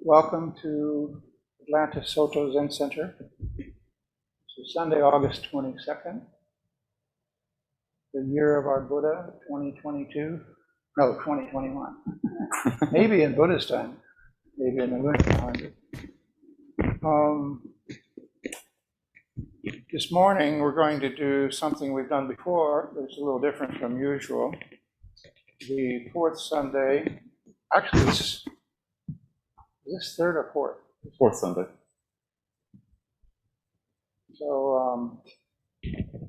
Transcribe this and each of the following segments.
Welcome to Atlanta Soto Zen Center. It's Sunday, August 22nd, the year of our Buddha, 2022. No, 2021. Maybe in Buddha's time, maybe in the lunar calendar. This morning we're going to do something we've done before that's a little different from usual. The fourth Sunday, actually is this third or fourth? Fourth Sunday. So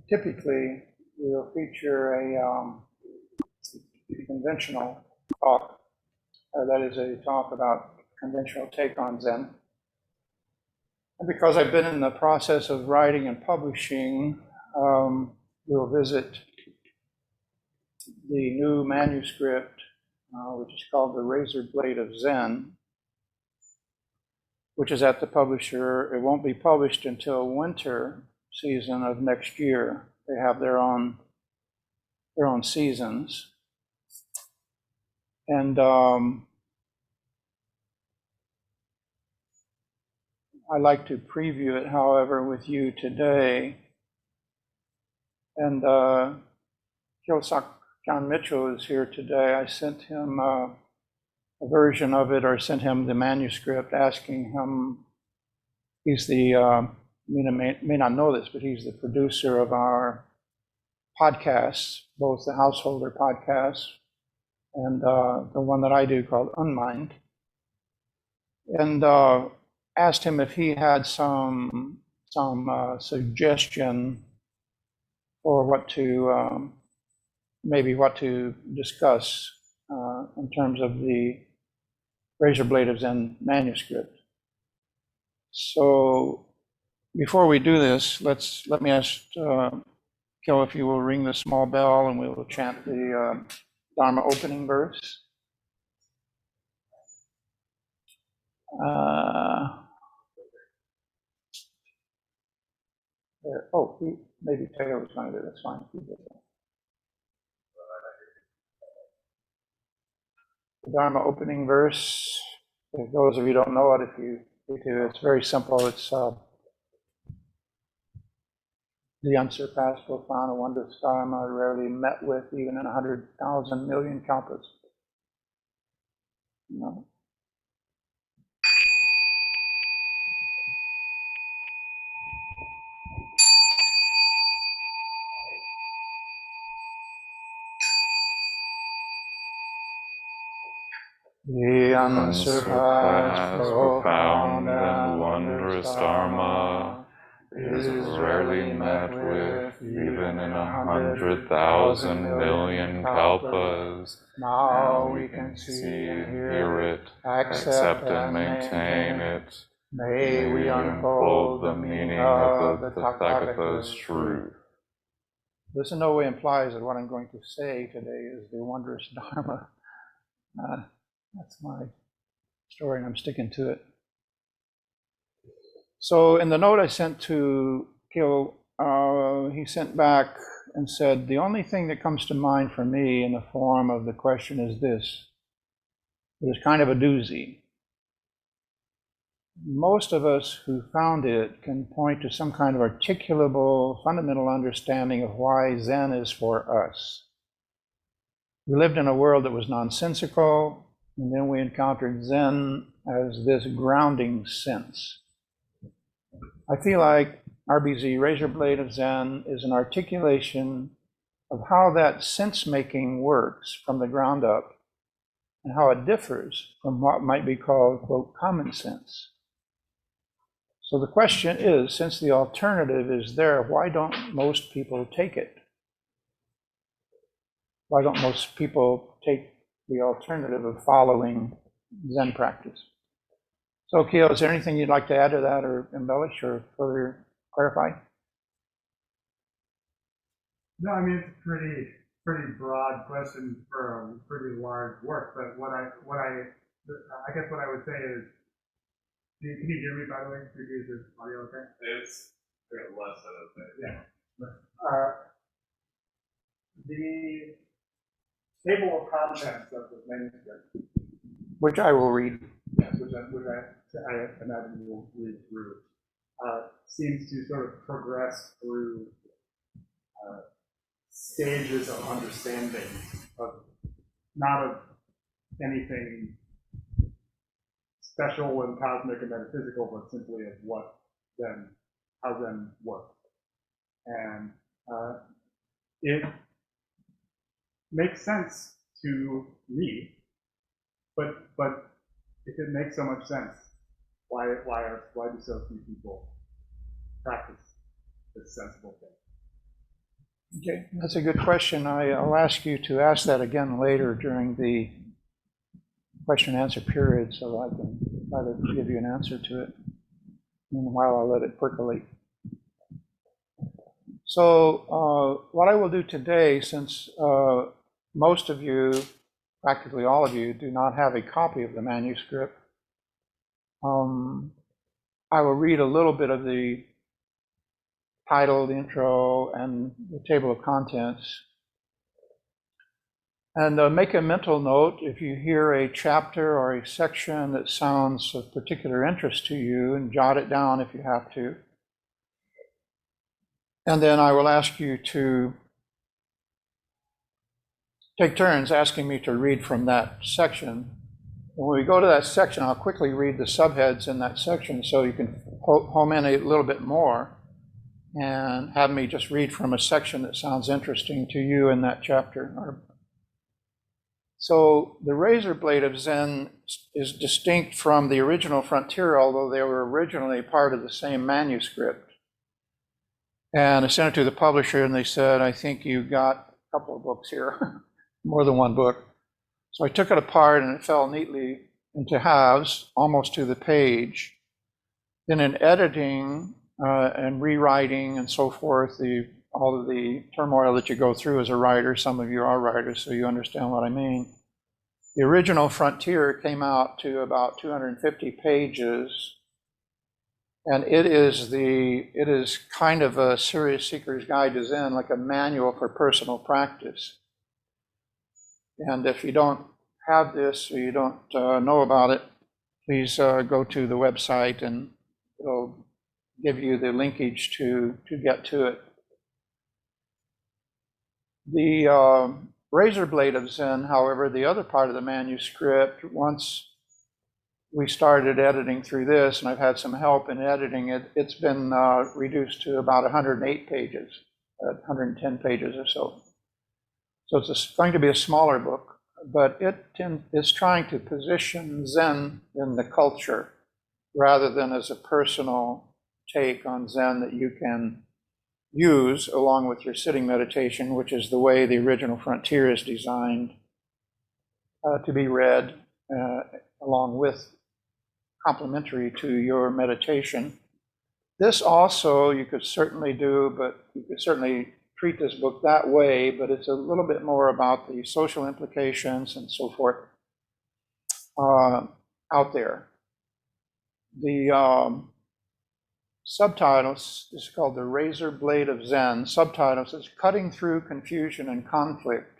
typically we'll feature a conventional talk, that is a talk about conventional take on Zen. And because I've been in the process of writing and publishing, we'll visit the new manuscript, which is called the Razor Blade of Zen, which is at the publisher. It won't be published until winter season of next year. They have their own seasons. And I'd like to preview it, however, with you today. And Kyosak John Mitchell is here today. I sent him a version of it, or sent him the manuscript, asking him. He's the, may not know this, but he's the producer of our podcasts, both the Householder podcast and the one that I do called Unmind. And asked him if he had some suggestion for what to maybe what to discuss in terms of the Razor Blade of Zen manuscript. So before we do this, let me ask Kyo if you will ring the small bell, and we will chant the Dharma opening verse. Maybe Taylor was going to do it. That's fine. The Dharma opening verse, if those of you don't know it, if you do, it's very simple. It's the unsurpassed, profound, and wondrous Dharma, rarely met with even in 100,000 million kalpas. No. The unsurpassed, profound, and wondrous Dharma is rarely met with even in 100,000 million kalpas. Now we can see and hear it, accept and maintain it. May we unfold the meaning of the Tathagata's truth. This in no way implies that what I'm going to say today is the wondrous Dharma. That's my story, and I'm sticking to it. So in the note I sent to Kyo, he sent back and said, the only thing that comes to mind for me in the form of the question is this. It is kind of a doozy. Most of us who found it can point to some kind of articulable, fundamental understanding of why Zen is for us. We lived in a world that was nonsensical, and then we encountered Zen as this grounding sense. I feel like RBZ, Razor Blade of Zen, is an articulation of how that sense-making works from the ground up, and how it differs from what might be called, quote, common sense. So the question is, since the alternative is there, why don't most people take it? Why don't most people take the alternative of following Zen practice? So, Kyo, is there anything you'd like to add to that, or embellish, or further clarify? No, I mean, it's a pretty broad question for a pretty large work. But I guess what I would say is, can you hear me, by the way? Is this audio okay? It's less than okay. Yeah. The table of contents of this manuscript, Which I will read. yes, which that I imagine we'll read through, seems to sort of progress through stages of understanding of not of anything special and cosmic and metaphysical, but simply of what Zen, how Zen works. And it makes sense to me, but if it makes so much sense, why do so few people practice this sensible thing? Okay, that's a good question. I'll ask you to ask that again later during the question and answer period so I can try to give you an answer to it. Meanwhile, I'll let it percolate. So what I will do today, since most of you, practically all of you, do not have a copy of the manuscript, I will read a little bit of the title, the intro, and the table of contents. And make a mental note if you hear a chapter or a section that sounds of particular interest to you, and jot it down if you have to. And then I will ask you to take turns asking me to read from that section. And when we go to that section, I'll quickly read the subheads in that section so you can home in a little bit more and have me just read from a section that sounds interesting to you in that chapter. So the Razor Blade of Zen is distinct from the original Frontier, although they were originally part of the same manuscript. And I sent it to the publisher and they said, I think you got a couple of books here, more than one book. So I took it apart and it fell neatly into halves, almost to the page. Then in editing and rewriting and so forth, all of the turmoil that you go through as a writer, some of you are writers, so you understand what I mean. The original Frontier came out to about 250 pages, and it is kind of a Serious Seeker's Guide to Zen, like a manual for personal practice. And if you don't have this or you don't know about it, please go to the website and it'll give you the linkage to get to it. The Razor Blade of Zen, however, the other part of the manuscript, once we started editing through this, and I've had some help in editing it, it's been reduced to about 108 pages, 110 pages or so. So it's going to be a smaller book, but it is trying to position Zen in the culture rather than as a personal take on Zen that you can use along with your sitting meditation, which is the way the original Frontier is designed to be read along with complementary to your meditation. This also you could certainly do, but you could certainly treat this book that way, but it's a little bit more about the social implications and so forth out there. The subtitles is called The Razor Blade of Zen. Subtitles is Cutting Through Confusion and Conflict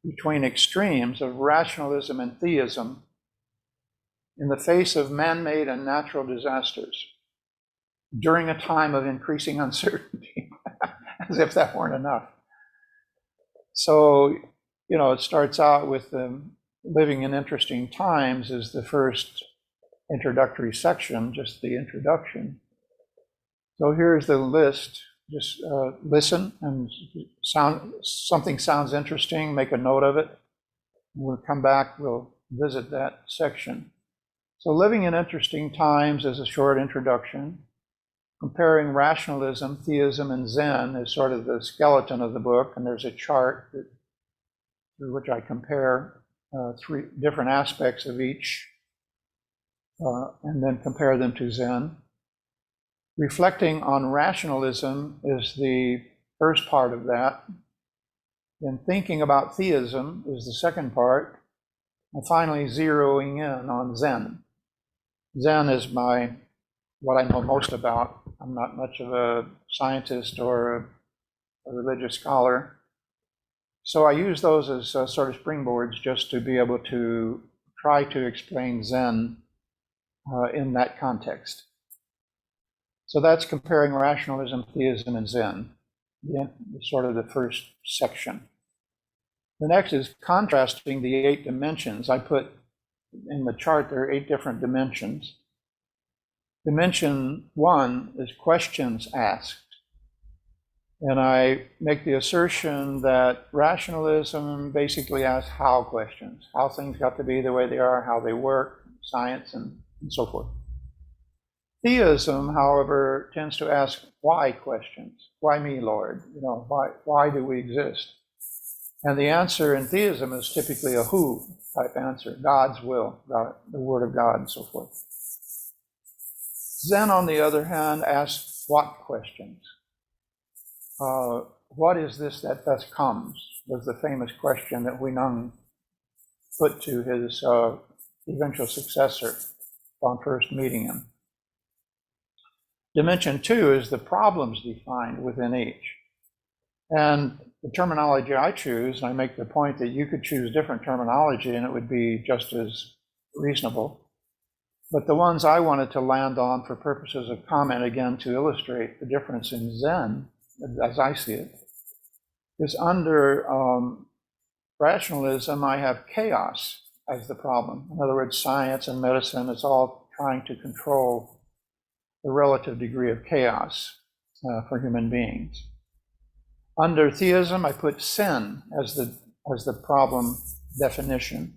Between Extremes of Rationalism and Theism in the Face of Man-Made and Natural Disasters During a Time of Increasing Uncertainty. As if that weren't enough. So, it starts out with living in interesting times is the first introductory section, just the introduction. So here's the list. Just listen and something sounds interesting, make a note of it. We'll come back, we'll visit that section. So living in interesting times is a short introduction. Comparing rationalism, theism, and Zen is sort of the skeleton of the book, and there's a chart through which I compare three different aspects of each, and then compare them to Zen. Reflecting on rationalism is the first part of that. Then thinking about theism is the second part. And finally, zeroing in on Zen. Zen is what I know most about. I'm not much of a scientist or a religious scholar. So I use those as sort of springboards just to be able to try to explain Zen in that context. So that's comparing rationalism, theism, and Zen, sort of the first section. The next is contrasting the 8 dimensions. I put in the chart there are 8 different dimensions. Dimension 1 is questions asked. And I make the assertion that rationalism basically asks how questions, how things got to be the way they are, how they work, science, and so forth. Theism, however, tends to ask why questions. Why me, Lord? You know, why do we exist? And the answer in theism is typically a who type answer, God's will, God, the Word of God, and so forth. Zen, on the other hand, asks what questions? What is this that thus comes? Was the famous question that Huineng put to his eventual successor upon first meeting him. Dimension 2 is the problems defined within each. And the terminology I choose, I make the point that you could choose different terminology and it would be just as reasonable. But the ones I wanted to land on for purposes of comment, again, to illustrate the difference in Zen, as I see it, is under rationalism, I have chaos as the problem. In other words, science and medicine is all trying to control the relative degree of chaos for human beings. Under theism, I put sin as the problem definition.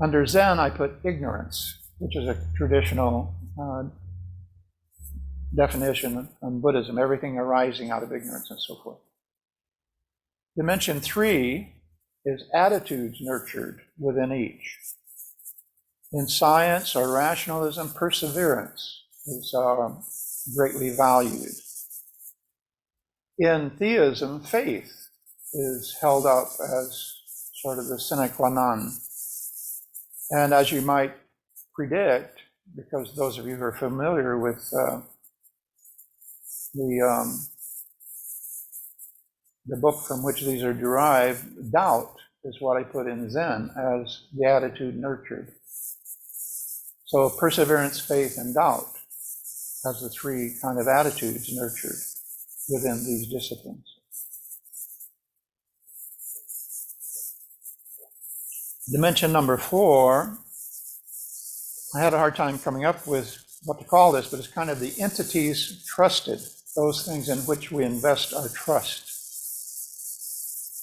Under Zen, I put ignorance, which is a traditional definition on Buddhism, everything arising out of ignorance and so forth. Dimension 3 is attitudes nurtured within each. In science or rationalism, perseverance is greatly valued. In theism, faith is held up as sort of the sine qua non. And as you might predict, because those of you who are familiar with the book from which these are derived, doubt is what I put in Zen as the attitude nurtured. So perseverance, faith, and doubt as the 3 kind of attitudes nurtured within these disciplines. Dimension number 4, I had a hard time coming up with what to call this, but it's kind of the entities trusted, those things in which we invest our trust.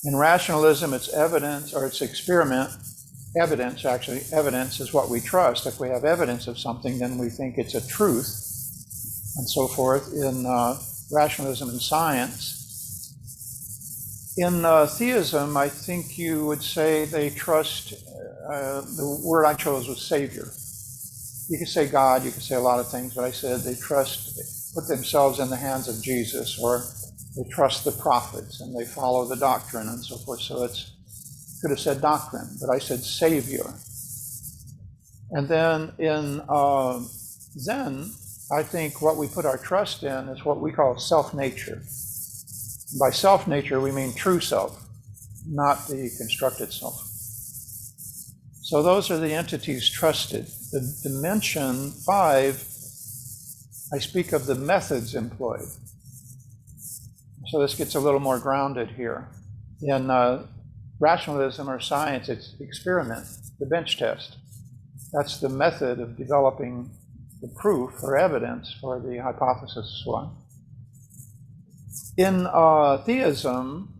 In rationalism, it's evidence, or it's experiment. Evidence, actually, evidence is what we trust. If we have evidence of something, then we think it's a truth, and so forth. In rationalism and science. In theism, I think you would say they trust, the word I chose was Savior. You could say God, you could say a lot of things, but I said they trust, put themselves in the hands of Jesus, or they trust the prophets and they follow the doctrine and so forth. So it's, could have said doctrine, but I said Savior. And then in Zen, I think what we put our trust in is what we call self-nature. By self-nature, we mean true self, not the constructed self. So those are the entities trusted. The dimension 5, I speak of the methods employed. So this gets a little more grounded here. In rationalism or science, it's experiment, the bench test. That's the method of developing the proof or evidence for the hypothesis so on. In theism,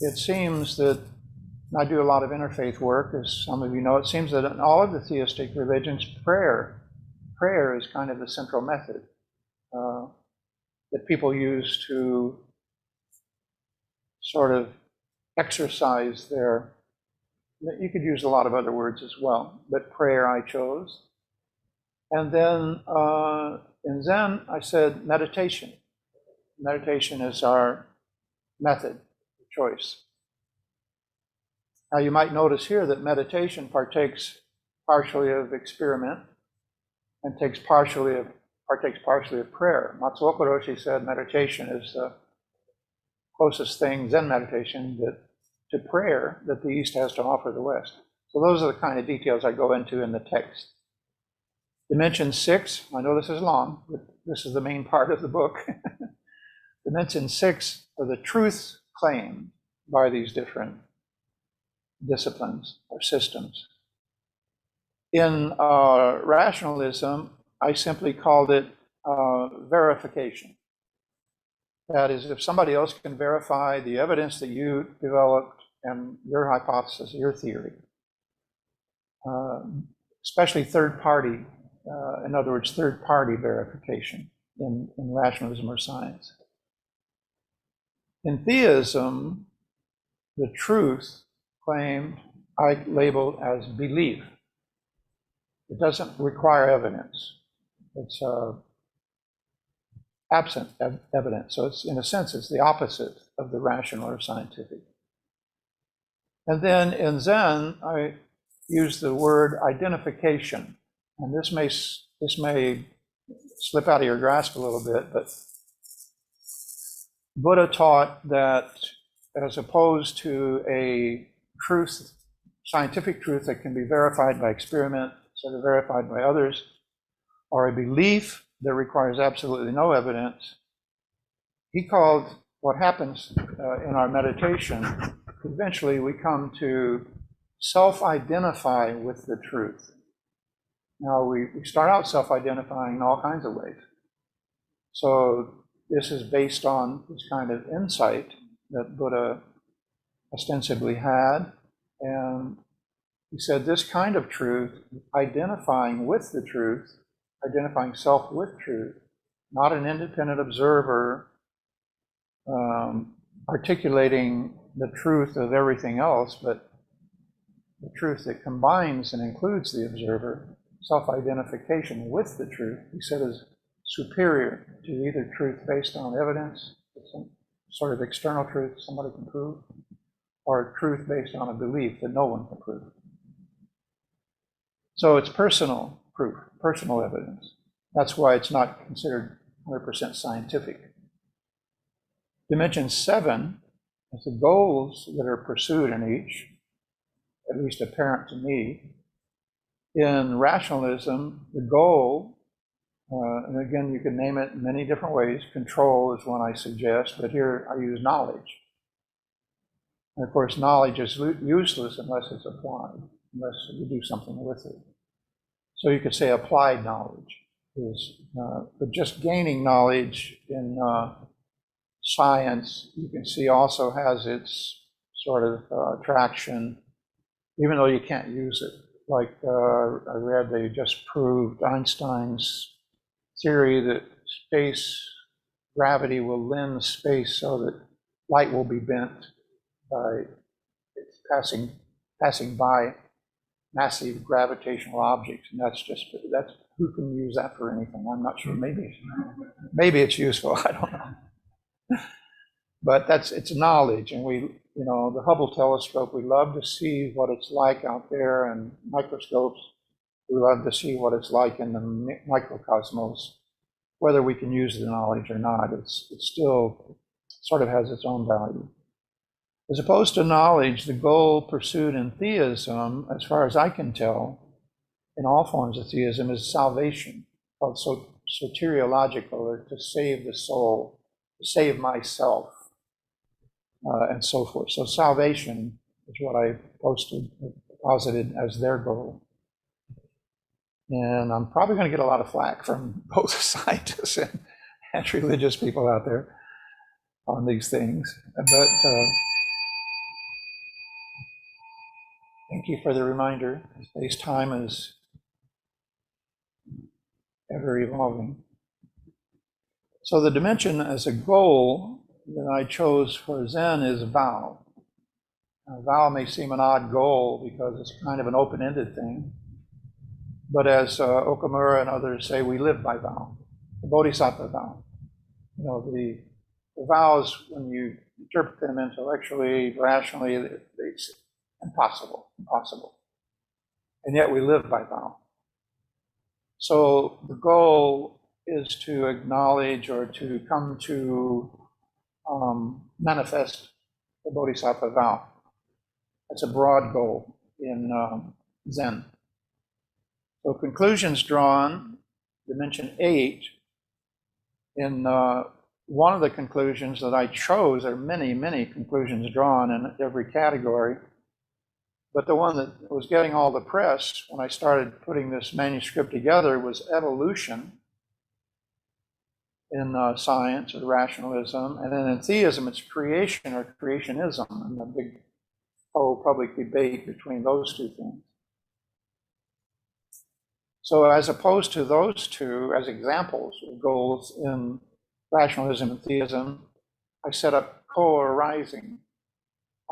it seems that, I do a lot of interfaith work, as some of you know, it seems that in all of the theistic religions, prayer is kind of the central method that people use to sort of exercise their, you could use a lot of other words as well, but prayer I chose. And then in Zen, I said meditation. Meditation is our method of choice. Now you might notice here that meditation partakes partially of experiment and partakes partially of prayer. Untitled said meditation is the closest thing, Zen meditation, to prayer that the East has to offer the West. So those are the kind of details I go into in the text. Dimension 6, I know this is long, but this is the main part of the book. Dimension 6 are the truths claimed by these different disciplines or systems. In rationalism, I simply called it verification. That is, if somebody else can verify the evidence that you developed and your hypothesis, your theory, especially third party, in other words, third party verification in rationalism or science. In theism, the truth claimed I labeled as belief. It doesn't require evidence. It's absent evidence. So it's, in a sense, it's the opposite of the rational or scientific. And then in Zen, I use the word identification. And this may slip out of your grasp a little bit, but Buddha taught that as opposed to a truth, scientific truth that can be verified by experiment, sort of verified by others, or a belief that requires absolutely no evidence, he called what happens in our meditation, eventually we come to self-identify with the truth. Now, we start out self-identifying in all kinds of ways. So this is based on this kind of insight that Buddha ostensibly had. And he said this kind of truth, identifying with the truth, identifying self with truth, not an independent observer articulating the truth of everything else, but the truth that combines and includes the observer, self-identification with the truth, he said, is superior to either truth based on evidence, some sort of external truth somebody can prove, or truth based on a belief that no one can prove. So it's personal proof, personal evidence. That's why it's not considered 100% scientific. Dimension 7 is the goals that are pursued in each, at least apparent to me. In rationalism, the goal, and again, you can name it in many different ways. Control is one I suggest, but here I use knowledge. And of course, knowledge is useless unless it's applied, unless you do something with it. So you could say applied knowledge is, but just gaining knowledge in science, you can see also has its sort of attraction, even though you can't use it. Like I read they just proved Einstein's theory that space gravity will lend space so that light will be bent by passing by massive gravitational objects, and that's who can use that for anything? I'm not sure. Maybe it's useful. I don't know. But it's knowledge, and the Hubble telescope, we love to see what it's like out there, and microscopes, we love to see what it's like in the microcosmos. Whether we can use the knowledge or not, it still sort of has its own value. As opposed to knowledge, the goal pursued in theism, as far as I can tell, in all forms of theism, is salvation, called soteriological, or to save the soul, to save myself, and so forth. So salvation is what I posited as their goal. And I'm probably going to get a lot of flack from both scientists and religious people out there on these things. But thank you for the reminder. Space-time is ever evolving. So the dimension as a goal that I chose for Zen is vow. Now, vow may seem an odd goal because it's kind of an open-ended thing. But as Okamura and others say, we live by vow. The Bodhisattva vow. The vows, when you interpret them intellectually, rationally, it's impossible. And yet we live by vow. So the goal is to acknowledge or to come to manifest the Bodhisattva vow. That's a broad goal in Zen. So conclusions drawn, dimension 8, in one of the conclusions that I chose, there are many, many conclusions drawn in every category, but the one that was getting all the press when I started putting this manuscript together was evolution in science or rationalism, and then in theism it's creation or creationism, and the big whole public debate between those two things. So as opposed to those two as examples of goals in rationalism and theism, I set up co-arising.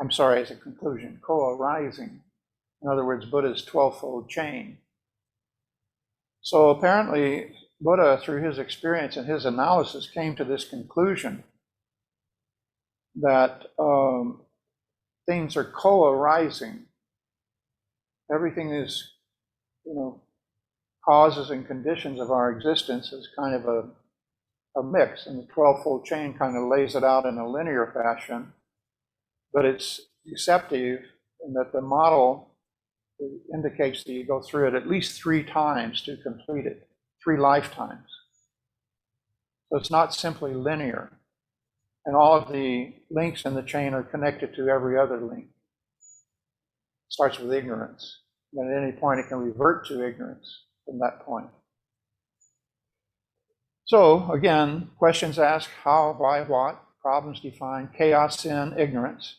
I'm sorry, as a conclusion, co-arising. In other words, Buddha's 12-fold chain. So apparently, Buddha, through his experience and his analysis, came to this conclusion that things are co-arising. Everything is, causes and conditions of our existence is kind of a mix, and the 12-fold chain kind of lays it out in a linear fashion, but it's deceptive in that the model indicates that you go through it at least 3 times to complete it, 3 lifetimes. So it's not simply linear, and all of the links in the chain are connected to every other link. It starts with ignorance, and at any point it can revert to ignorance from that point. So again, questions asked: how, why, what, problems defined, chaos, sin, ignorance,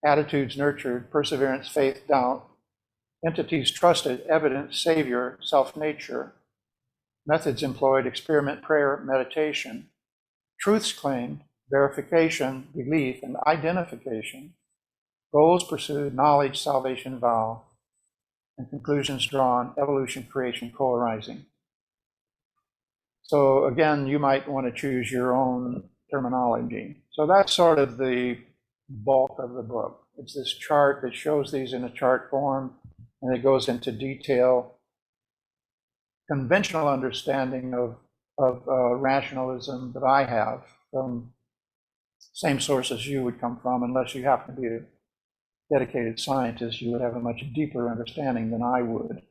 attitudes nurtured, perseverance, faith, doubt, entities trusted, evidence, savior, self-nature, methods employed, experiment, prayer, meditation, truths claimed, verification, belief, and identification, goals pursued, knowledge, salvation, vow, and conclusions drawn, evolution, creation, co-arising. So again, you might want to choose your own terminology. So that's sort of the bulk of the book. It's this chart that shows these in a chart form, and it goes into detail. Conventional understanding of rationalism that I have from same sources you would come from, unless you happen to be a dedicated scientist, you would have a much deeper understanding than I would.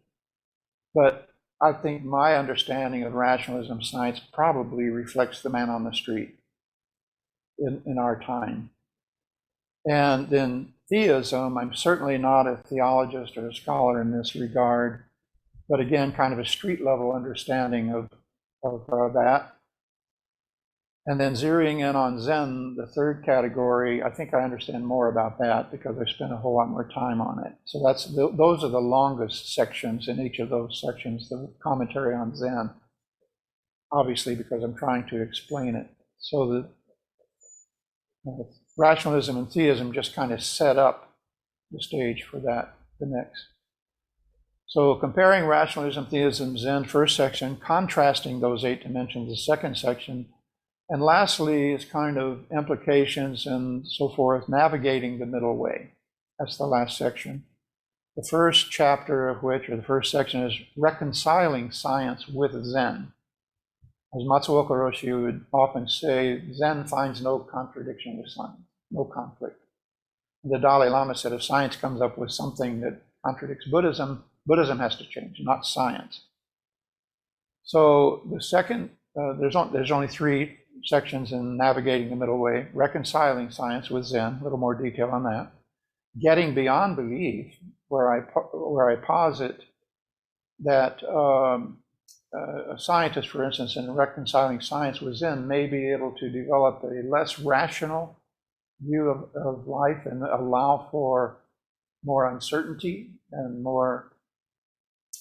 But I think my understanding of rationalism science probably reflects the man on the street in our time. And then theism, I'm certainly not a theologist or a scholar in this regard, but again, kind of a street level understanding of that. And then zeroing in on Zen, the third category, I think I understand more about that because I spent a whole lot more time on it. So those are the longest sections in each of those sections, the commentary on Zen, obviously because I'm trying to explain it. So the rationalism and theism just kind of set up the stage for that, the next. So comparing rationalism, theism, Zen, first section, contrasting those 8 dimensions, the second section, and lastly is kind of implications and so forth, navigating the middle way. That's the last section. The first chapter of which, or the first section, is Reconciling Science with Zen. As Matsuoka Roshi would often say, Zen finds no contradiction with science, no conflict. The Dalai Lama said if science comes up with something that contradicts Buddhism, Buddhism has to change, not science. So the second, there's only 3 sections in Navigating the Middle Way: Reconciling Science with Zen, a little more detail on that. Getting Beyond Belief, where I posit that a scientist, for instance, in Reconciling Science with Zen may be able to develop a less rational view of life and allow for more uncertainty and more,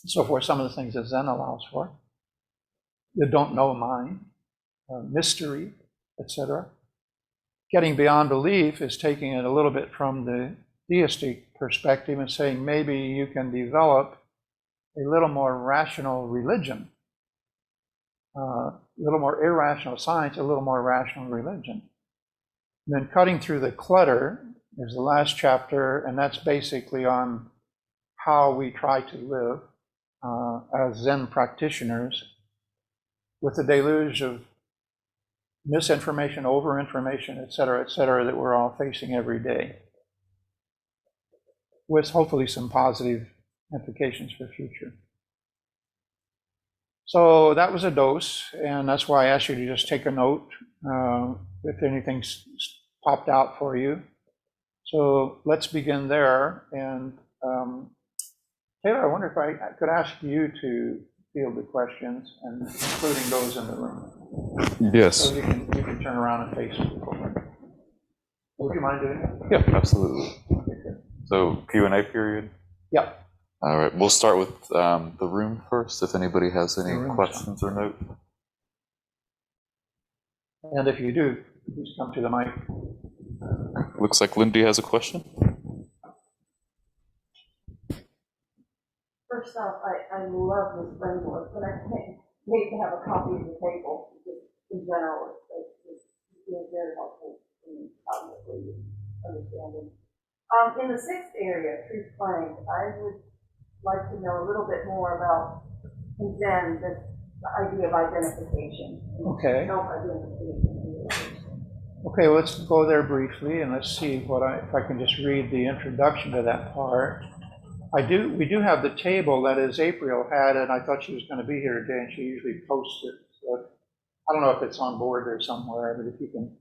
so forth, some of the things that Zen allows for. The don't know mind, mystery, etc. Getting Beyond Belief is taking it a little bit from the theistic perspective and saying maybe you can develop a little more rational religion, a little more irrational science, a little more rational religion. And then Cutting Through the Clutter is the last chapter, and that's basically on how we try to live as Zen practitioners with the deluge of misinformation, overinformation, et cetera, that we're all facing every day, with hopefully some positive implications for the future. So that was a dose, and that's why I asked you to just take a note if anything popped out for you. So let's begin there. And Taylor, I wonder if I could ask you to field the questions, and including those in the room. Yes. So you can turn around and face people. Would you mind doing that? Yeah, absolutely. Okay, good. So Q&A period. Yeah. All right. We'll start with the room first. If anybody has any questions or notes. And if you do, please come to the mic. Looks like Lindy has a question. First off, I love this framework, but I can't wait to have a copy of the table. Just in general, it's very helpful in cognitively understanding. In the sixth area, truth claims, I would like to know a little bit more about in Zen, the idea of identification. Okay. Self-identification. Okay, well, let's go there briefly, and let's see if I can just read the introduction to that part. We do have the table that is April had, and I thought she was going to be here today, and she usually posts it. So I don't know if it's on board there somewhere, but if you can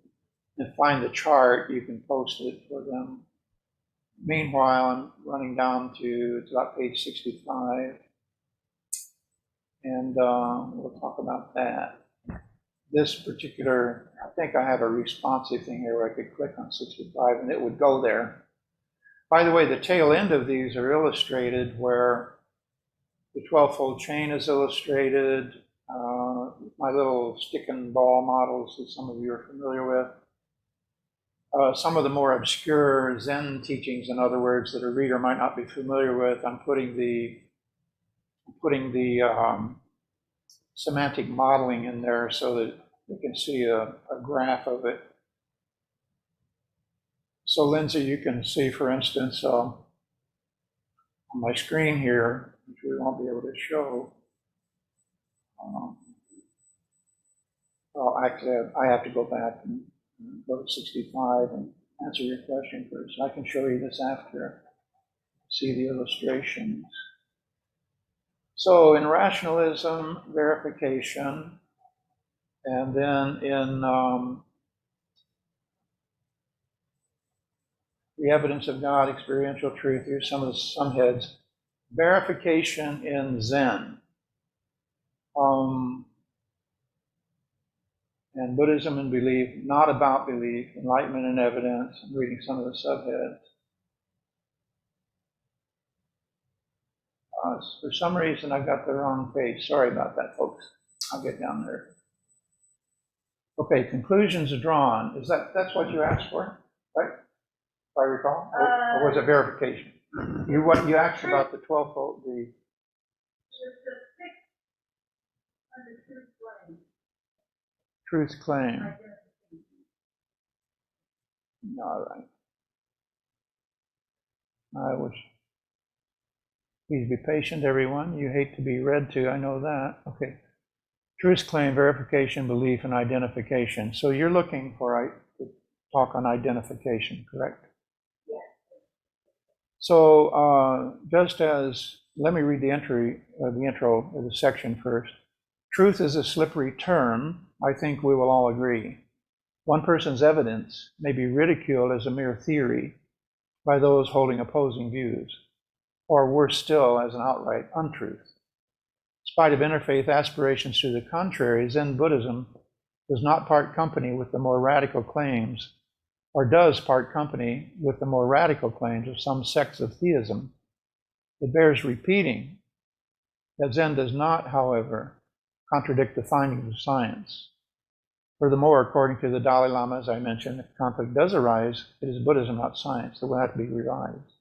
find the chart, you can post it for them. Meanwhile, I'm running down to, it's about page 65, and we'll talk about that. This particular, I think I have a responsive thing here where I could click on 65 and it would go there. By the way, the tail end of these are illustrated where the 12-fold chain is illustrated, my little stick and ball models that some of you are familiar with. Some of the more obscure Zen teachings, in other words, that a reader might not be familiar with, I'm putting the semantic modeling in there so that you can see a graph of it. So Lindsay, you can see, for instance, on my screen here, which we won't be able to show. Well, actually, I have to go back and go to 65 and answer your question first. I can show you this after. See the illustrations. So in rationalism, verification, and then in the evidence of God, experiential truth, here's some heads. Verification in Zen. And Buddhism and belief, not about belief, enlightenment and evidence. I'm reading some of the subheads. For some reason, I got the wrong page. Sorry about that, folks. I'll get down there. Okay, conclusions are drawn. That's what you asked for, right? If I recall, or was it verification? You asked about the 12-fold, the truth claim. All right. Please be patient, everyone. You hate to be read to, I know that. Okay. Truth claim, verification, belief, and identification. So you're looking for to talk on identification, correct? Yes. So let me read the intro of the section first. Truth is a slippery term. I think we will all agree. One person's evidence may be ridiculed as a mere theory by those holding opposing views, or worse still, as an outright untruth. In spite of interfaith aspirations to the contrary, Zen Buddhism does not part company with the more radical claims, or does part company with the more radical claims of some sects of theism. It bears repeating that Zen does not, however, contradict the findings of science. Furthermore, according to the Dalai Lama, as I mentioned, if conflict does arise, it is Buddhism, not science, that will have to be revised.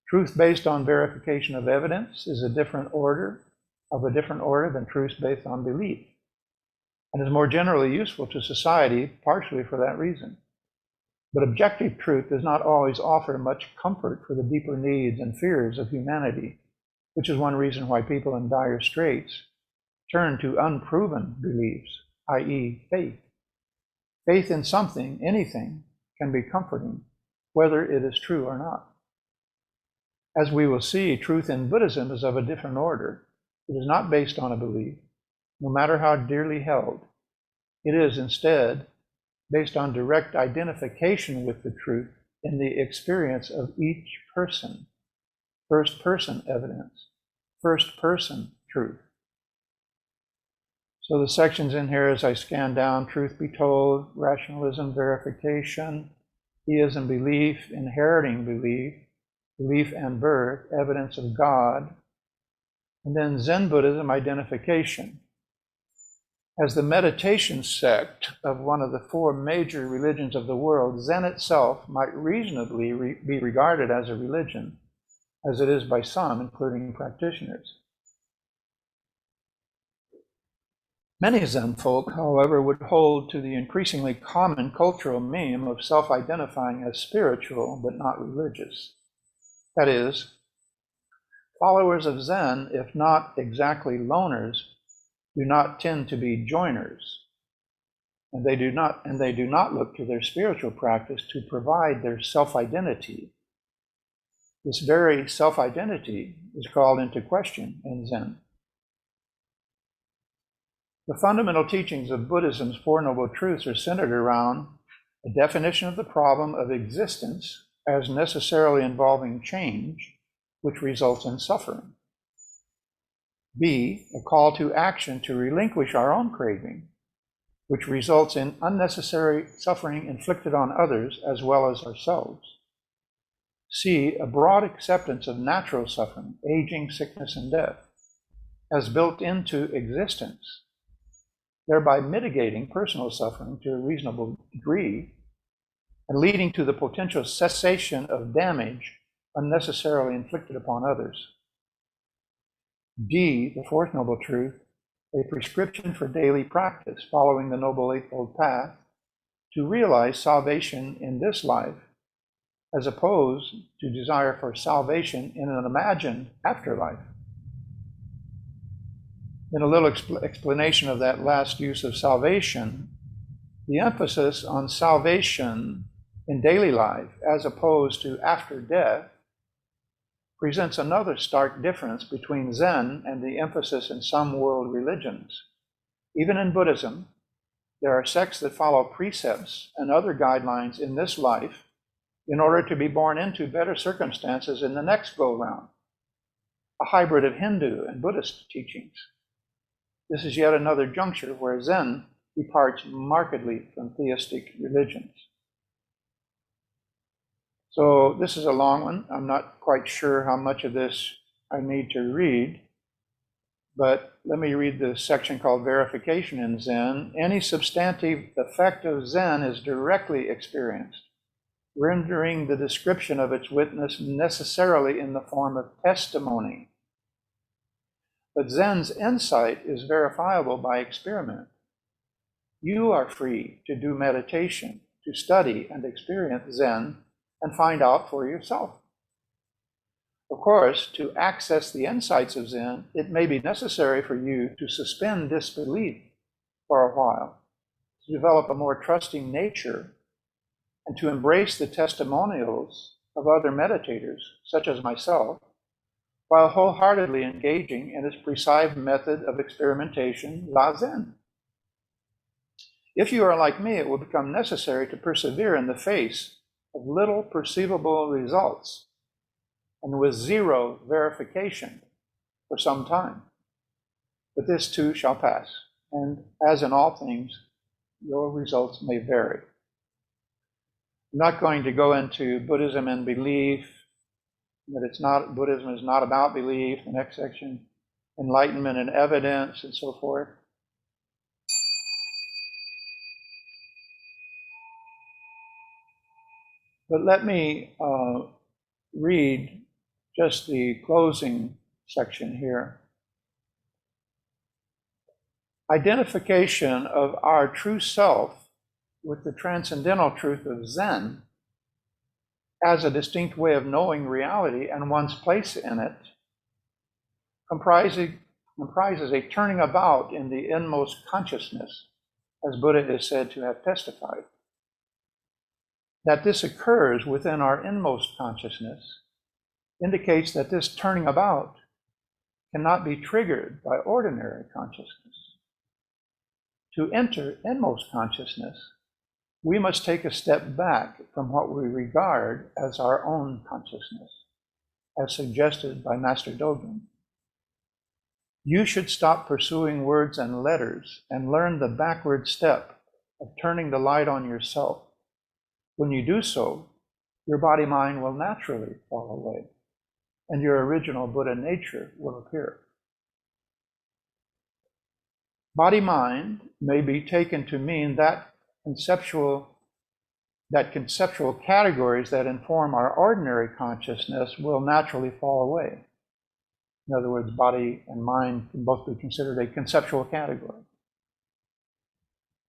Truth based on verification of evidence is of a different order than truth based on belief, and is more generally useful to society, partially for that reason. But objective truth does not always offer much comfort for the deeper needs and fears of humanity, which is one reason why people in dire straits turn to unproven beliefs, i.e. faith. Faith in something, anything, can be comforting, whether it is true or not. As we will see, truth in Buddhism is of a different order. It is not based on a belief, no matter how dearly held. It is instead based on direct identification with the truth in the experience of each person. First person evidence, first person truth. So the sections in here, as I scan down: truth be told, rationalism, verification, theism, belief, inheriting belief, belief and birth, evidence of God, and then Zen Buddhism, identification. As the meditation sect of one of the four major religions of the world, Zen itself might reasonably be regarded as a religion, as it is by some, including practitioners. Many Zen folk, however, would hold to the increasingly common cultural meme of self-identifying as spiritual but not religious. That is, followers of Zen, if not exactly loners, do not tend to be joiners, and they do not look to their spiritual practice to provide their self-identity. This very self-identity is called into question in Zen. The fundamental teachings of Buddhism's Four Noble Truths are centered around a definition of the problem of existence as necessarily involving change, which results in suffering. B, a call to action to relinquish our own craving, which results in unnecessary suffering inflicted on others as well as ourselves. C, a broad acceptance of natural suffering, aging, sickness, and death, as built into existence, thereby mitigating personal suffering to a reasonable degree and leading to the potential cessation of damage unnecessarily inflicted upon others. D, the fourth noble truth, a prescription for daily practice following the Noble Eightfold Path to realize salvation in this life, as opposed to desire for salvation in an imagined afterlife. In a little explanation of that last use of salvation, the emphasis on salvation in daily life as opposed to after death presents another stark difference between Zen and the emphasis in some world religions. Even in Buddhism, there are sects that follow precepts and other guidelines in this life in order to be born into better circumstances in the next go-round, a hybrid of Hindu and Buddhist teachings. This is yet another juncture where Zen departs markedly from theistic religions. So this is a long one. I'm not quite sure how much of this I need to read, but let me read the section called Verification in Zen. Any substantive effect of Zen is directly experienced, rendering the description of its witness necessarily in the form of testimony. But Zen's insight is verifiable by experiment. You are free to do meditation, to study and experience Zen, and find out for yourself. Of course, to access the insights of Zen, it may be necessary for you to suspend disbelief for a while, to develop a more trusting nature, and to embrace the testimonials of other meditators, such as myself, while wholeheartedly engaging in its prescribed method of experimentation, La Zen. If you are like me, it will become necessary to persevere in the face of little perceivable results and with zero verification for some time. But this too shall pass, and as in all things, your results may vary. I'm not going to go into Buddhism and belief, that Buddhism is not about belief, the next section, enlightenment and evidence, and so forth. But let me read just the closing section here. Identification of our true self with the transcendental truth of Zen as a distinct way of knowing reality and one's place in it comprises a turning about in the inmost consciousness, as Buddha is said to have testified. That this occurs within our inmost consciousness indicates that this turning about cannot be triggered by ordinary consciousness. To enter inmost consciousness, we must take a step back from what we regard as our own consciousness, as suggested by Master Dogen. You should stop pursuing words and letters and learn the backward step of turning the light on yourself. When you do so, your body-mind will naturally fall away, and your original Buddha nature will appear. Body-mind may be taken to mean that conceptual categories that inform our ordinary consciousness will naturally fall away. In other words, body and mind can both be considered a conceptual category.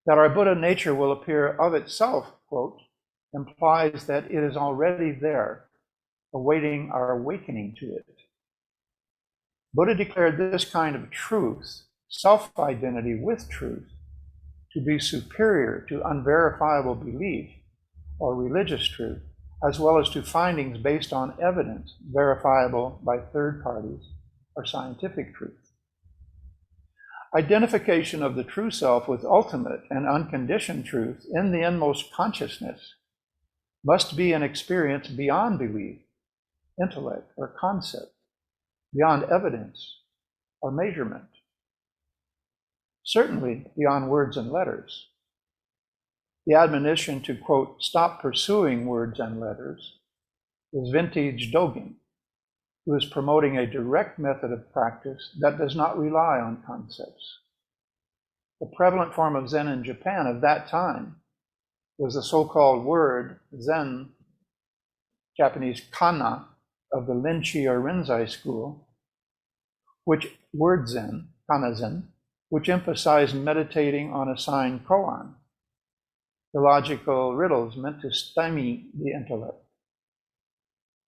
That our Buddha nature will appear of itself, quote, implies that it is already there, awaiting our awakening to it. Buddha declared this kind of truth, self-identity with truth, to be superior to unverifiable belief or religious truth, as well as to findings based on evidence verifiable by third parties or scientific truth. Identification of the true self with ultimate and unconditioned truth in the inmost consciousness must be an experience beyond belief, intellect, or concept, beyond evidence or measurement, certainly beyond words and letters. The admonition to, quote, stop pursuing words and letters is vintage Dogen, who is promoting a direct method of practice that does not rely on concepts. The prevalent form of Zen in Japan of that time was the so-called word Zen, Japanese kana, of the Linchi or Rinzai school, which word Zen, kana Zen, which emphasized meditating on a signed koan, the logical riddles meant to stymie the intellect.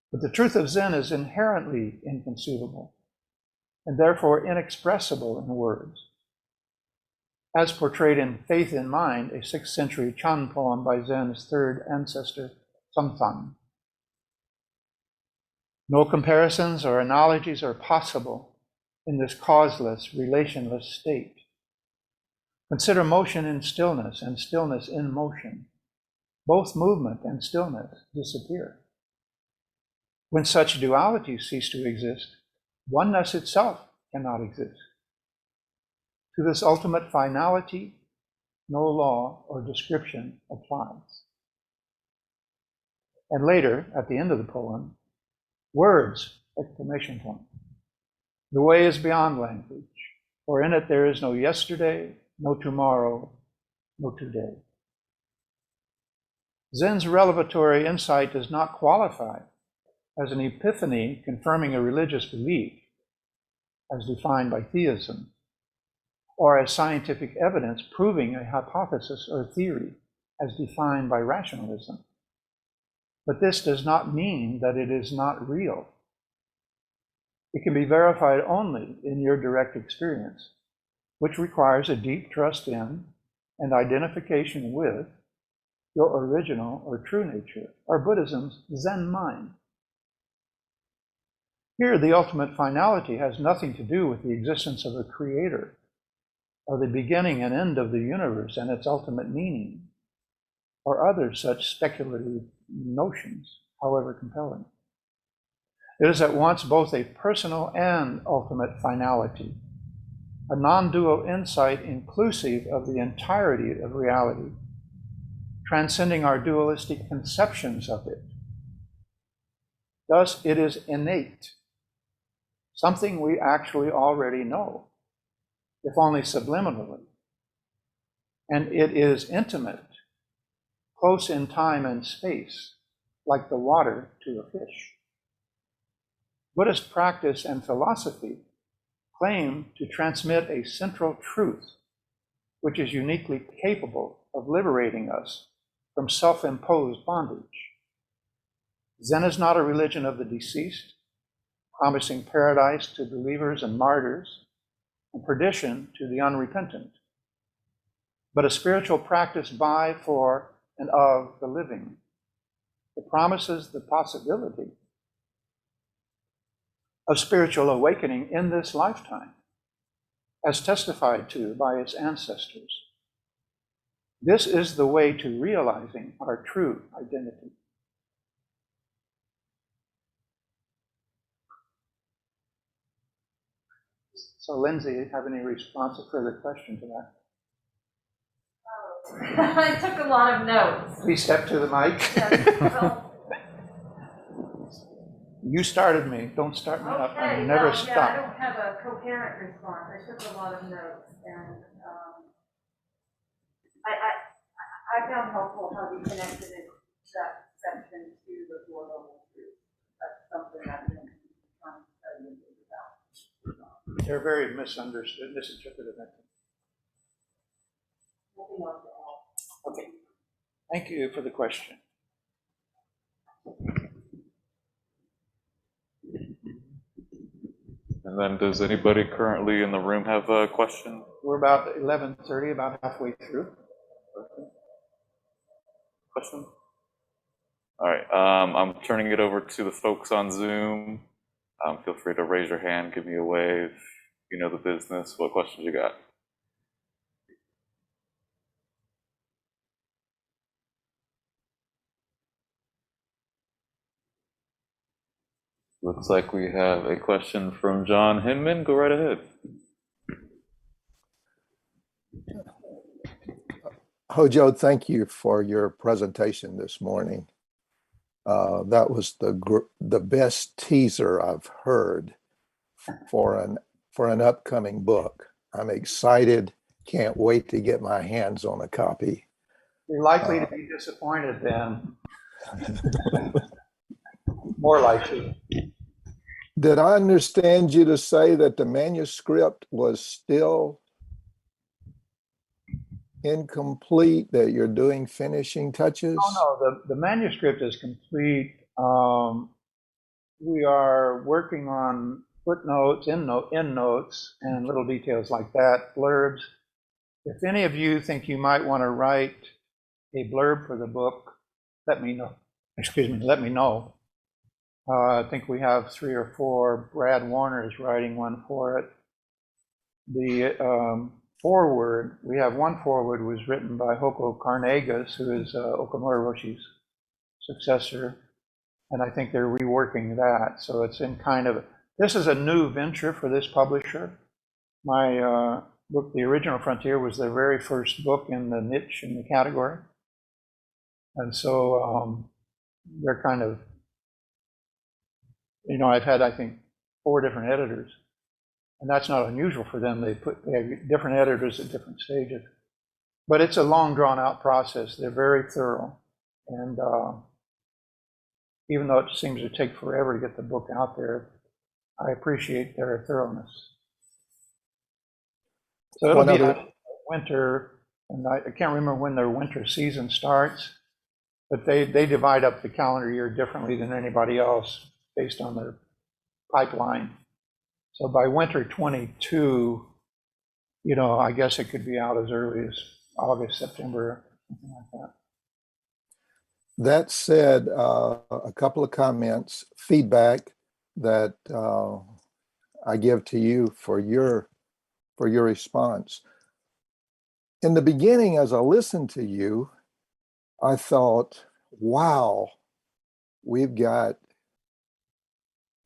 But the truth of Zen is inherently inconceivable, and therefore inexpressible in words. As portrayed in Faith in Mind, a 6th century Chan poem by Zen's third ancestor, Sampan. No comparisons or analogies are possible in this causeless, relationless state. Consider motion in stillness and stillness in motion. Both movement and stillness disappear. When such dualities cease to exist, oneness itself cannot exist. To this ultimate finality, no law or description applies. And later, at the end of the poem, words, exclamation point. The way is beyond language, for in it there is no yesterday, no tomorrow, no today. Zen's revelatory insight does not qualify as an epiphany confirming a religious belief, as defined by theism, or as scientific evidence proving a hypothesis or theory, as defined by rationalism. But this does not mean that it is not real. It can be verified only in your direct experience, which requires a deep trust in and identification with your original or true nature, or Buddhism's Zen mind. Here, the ultimate finality has nothing to do with the existence of a creator, or the beginning and end of the universe and its ultimate meaning, or other such speculative notions, however compelling. It is at once both a personal and ultimate finality, a non-dual insight inclusive of the entirety of reality, transcending our dualistic conceptions of it. Thus, it is innate, something we actually already know, if only subliminally. And it is intimate, close in time and space, like the water to a fish. Buddhist practice and philosophy claim to transmit a central truth, which is uniquely capable of liberating us from self-imposed bondage. Zen is not a religion of the deceased, promising paradise to believers and martyrs, and perdition to the unrepentant, but a spiritual practice by, for, and of the living. It promises the possibility of spiritual awakening in this lifetime, as testified to by its ancestors, This is the way to realizing our true identity. So Lindsay, have any response or further question to that? I took a lot of notes. Please step to the mic. Yes, well, You started me. Don't start me up. okay, And never well, stop. yeah, I don't have a coherent response. I took a lot of notes, and I found helpful how we connected that section to the four level truth. That's something I've been trying to study and think about. They're very misunderstood, misinterpreted. Nothing else at all. Okay. Thank you for the question. And then does anybody currently in the room have a question? We're about 11:30, about halfway through. Question? All right, I'm turning it over to the folks on Zoom. Feel free to raise your hand, give me a wave. You know the business. What questions you got? Looks like we have a question from John Hinman. Go right ahead. Hojo, thank you for your presentation this morning. That was the best teaser I've heard for an upcoming book. I'm excited. Can't wait to get my hands on a copy. You're likely to be disappointed then. More likely. Did I understand you to say that the manuscript was still incomplete, that you're doing finishing touches? Oh, no, the manuscript is complete. We are working on footnotes, endnotes, and little details like that, blurbs. If any of you think you might want to write a blurb for the book, let me know. Excuse me, let me know. I think we have 3 or 4. Brad Warner is writing one for it. The foreword, we have one foreword was written by Hoko Carnegas, who is Okamura-roshi's successor, and I think they're reworking that. So it's in kind of, this is a new venture for this publisher. My book, The Original Frontier, was their very first book in the niche, in the category. And so they're kind of, you know, I've had, I think, 4 different editors. And that's not unusual for them. They have different editors at different stages. But it's a long, drawn-out process. They're very thorough. And even though it seems to take forever to get the book out there, I appreciate their thoroughness. So it'll be winter, and I can't remember when their winter season starts, but they divide up the calendar year differently than anybody else based on their pipeline. So by winter 22, you know, I guess it could be out as early as August, September, something like that. That said, a couple of comments, feedback that I give to you for your response. In the beginning, as I listened to you, I thought, wow, we've got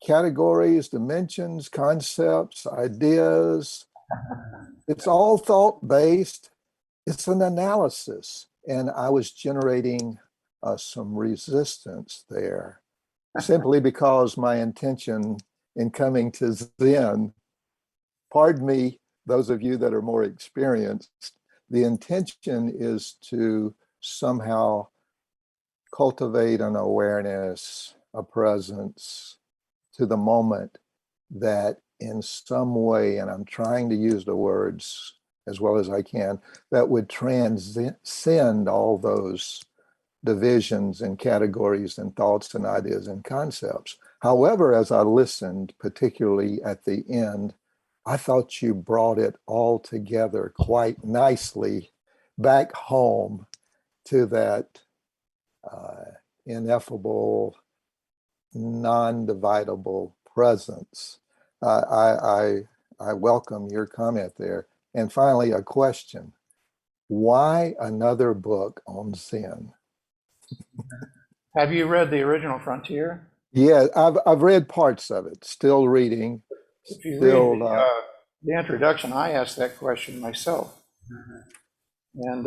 categories, dimensions, concepts, ideas. It's all thought-based. It's an analysis. And I was generating some resistance there, simply because my intention in coming to Zen, pardon me, those of you that are more experienced, the intention is to somehow cultivate an awareness, a presence to the moment that in some way, and I'm trying to use the words as well as I can, that would transcend all those divisions and categories and thoughts and ideas and concepts. However, as I listened, particularly at the end, I thought you brought it all together quite nicely back home to that ineffable, non-dividable presence. I welcome your comment there. And finally, a question. Why another book on Zen? Have you read the original Frontier? Yeah, I've read parts of it, still reading. If you Still, read the introduction, I asked that question myself. And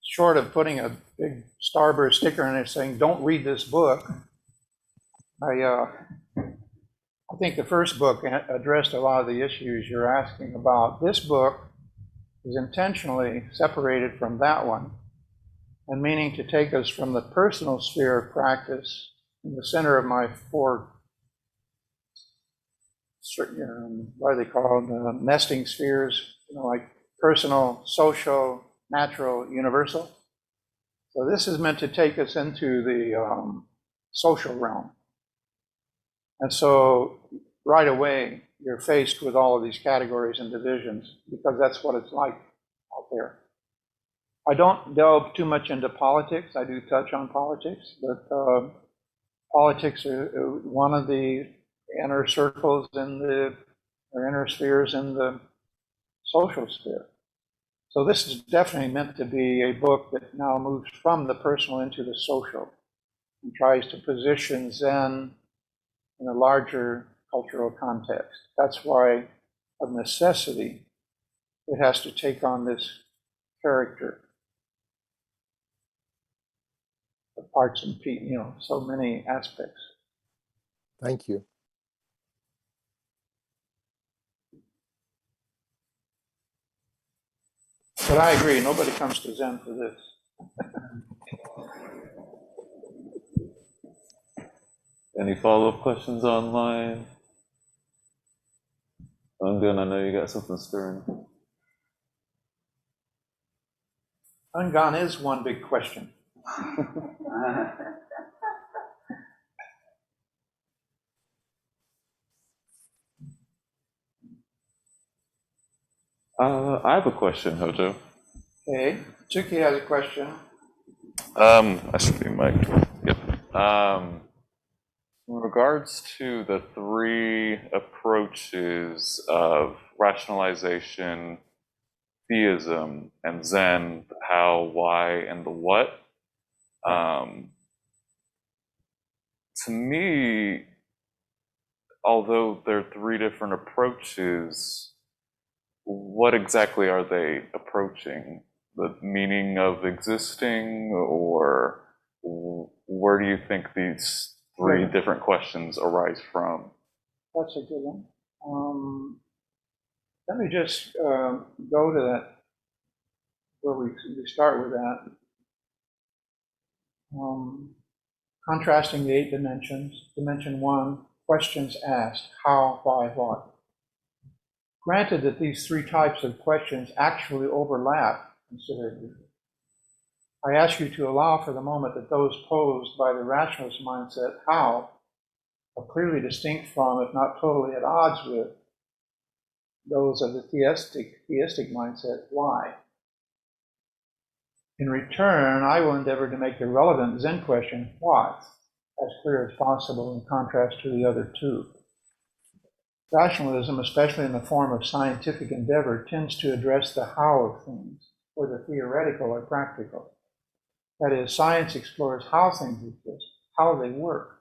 short of putting a big Starburst sticker in there saying, don't read this book, I think the first book addressed a lot of the issues you're asking about. This book is intentionally separated from that one, and meaning to take us from the personal sphere of practice in the center of my four, what are they called, nesting spheres, like personal, social, natural, universal. So this is meant to take us into the social realm. And so right away, you're faced with all of these categories and divisions because that's what it's like out there. I don't delve too much into politics. I do touch on politics, but politics are one of the inner circles or inner spheres in the social sphere. So this is definitely meant to be a book that now moves from the personal into the social and tries to position Zen in a larger cultural context. That's why, of necessity, it has to take on this character of parts and pieces, so many aspects. thank you. But I agree, nobody comes to Zen for this. Any follow-up questions online? Ungun, I know you got something stirring. Ungan is one big question. I have a question, Hojo. Okay, Tsuki has a question. I should be mic'd. Yep. In regards to the three approaches of rationalization, theism, and Zen, the how, why, and the what, to me, although they're three different approaches, what exactly are they approaching? The meaning of existing, or where do you think these three different questions arise from? That's a good one. Let me just go to that, where we start with that. Contrasting the 8 dimensions. Dimension 1, questions asked, how, why, what. Granted that these 3 types of questions actually overlap considerably, I ask you to allow for the moment that those posed by the rationalist mindset, how, are clearly distinct from, if not totally at odds with, those of the theistic mindset, why. In return, I will endeavor to make the relevant Zen question, what, as clear as possible in contrast to the other 2. Rationalism, especially in the form of scientific endeavor, tends to address the how of things, whether theoretical or practical. That is, science explores how things exist, how they work,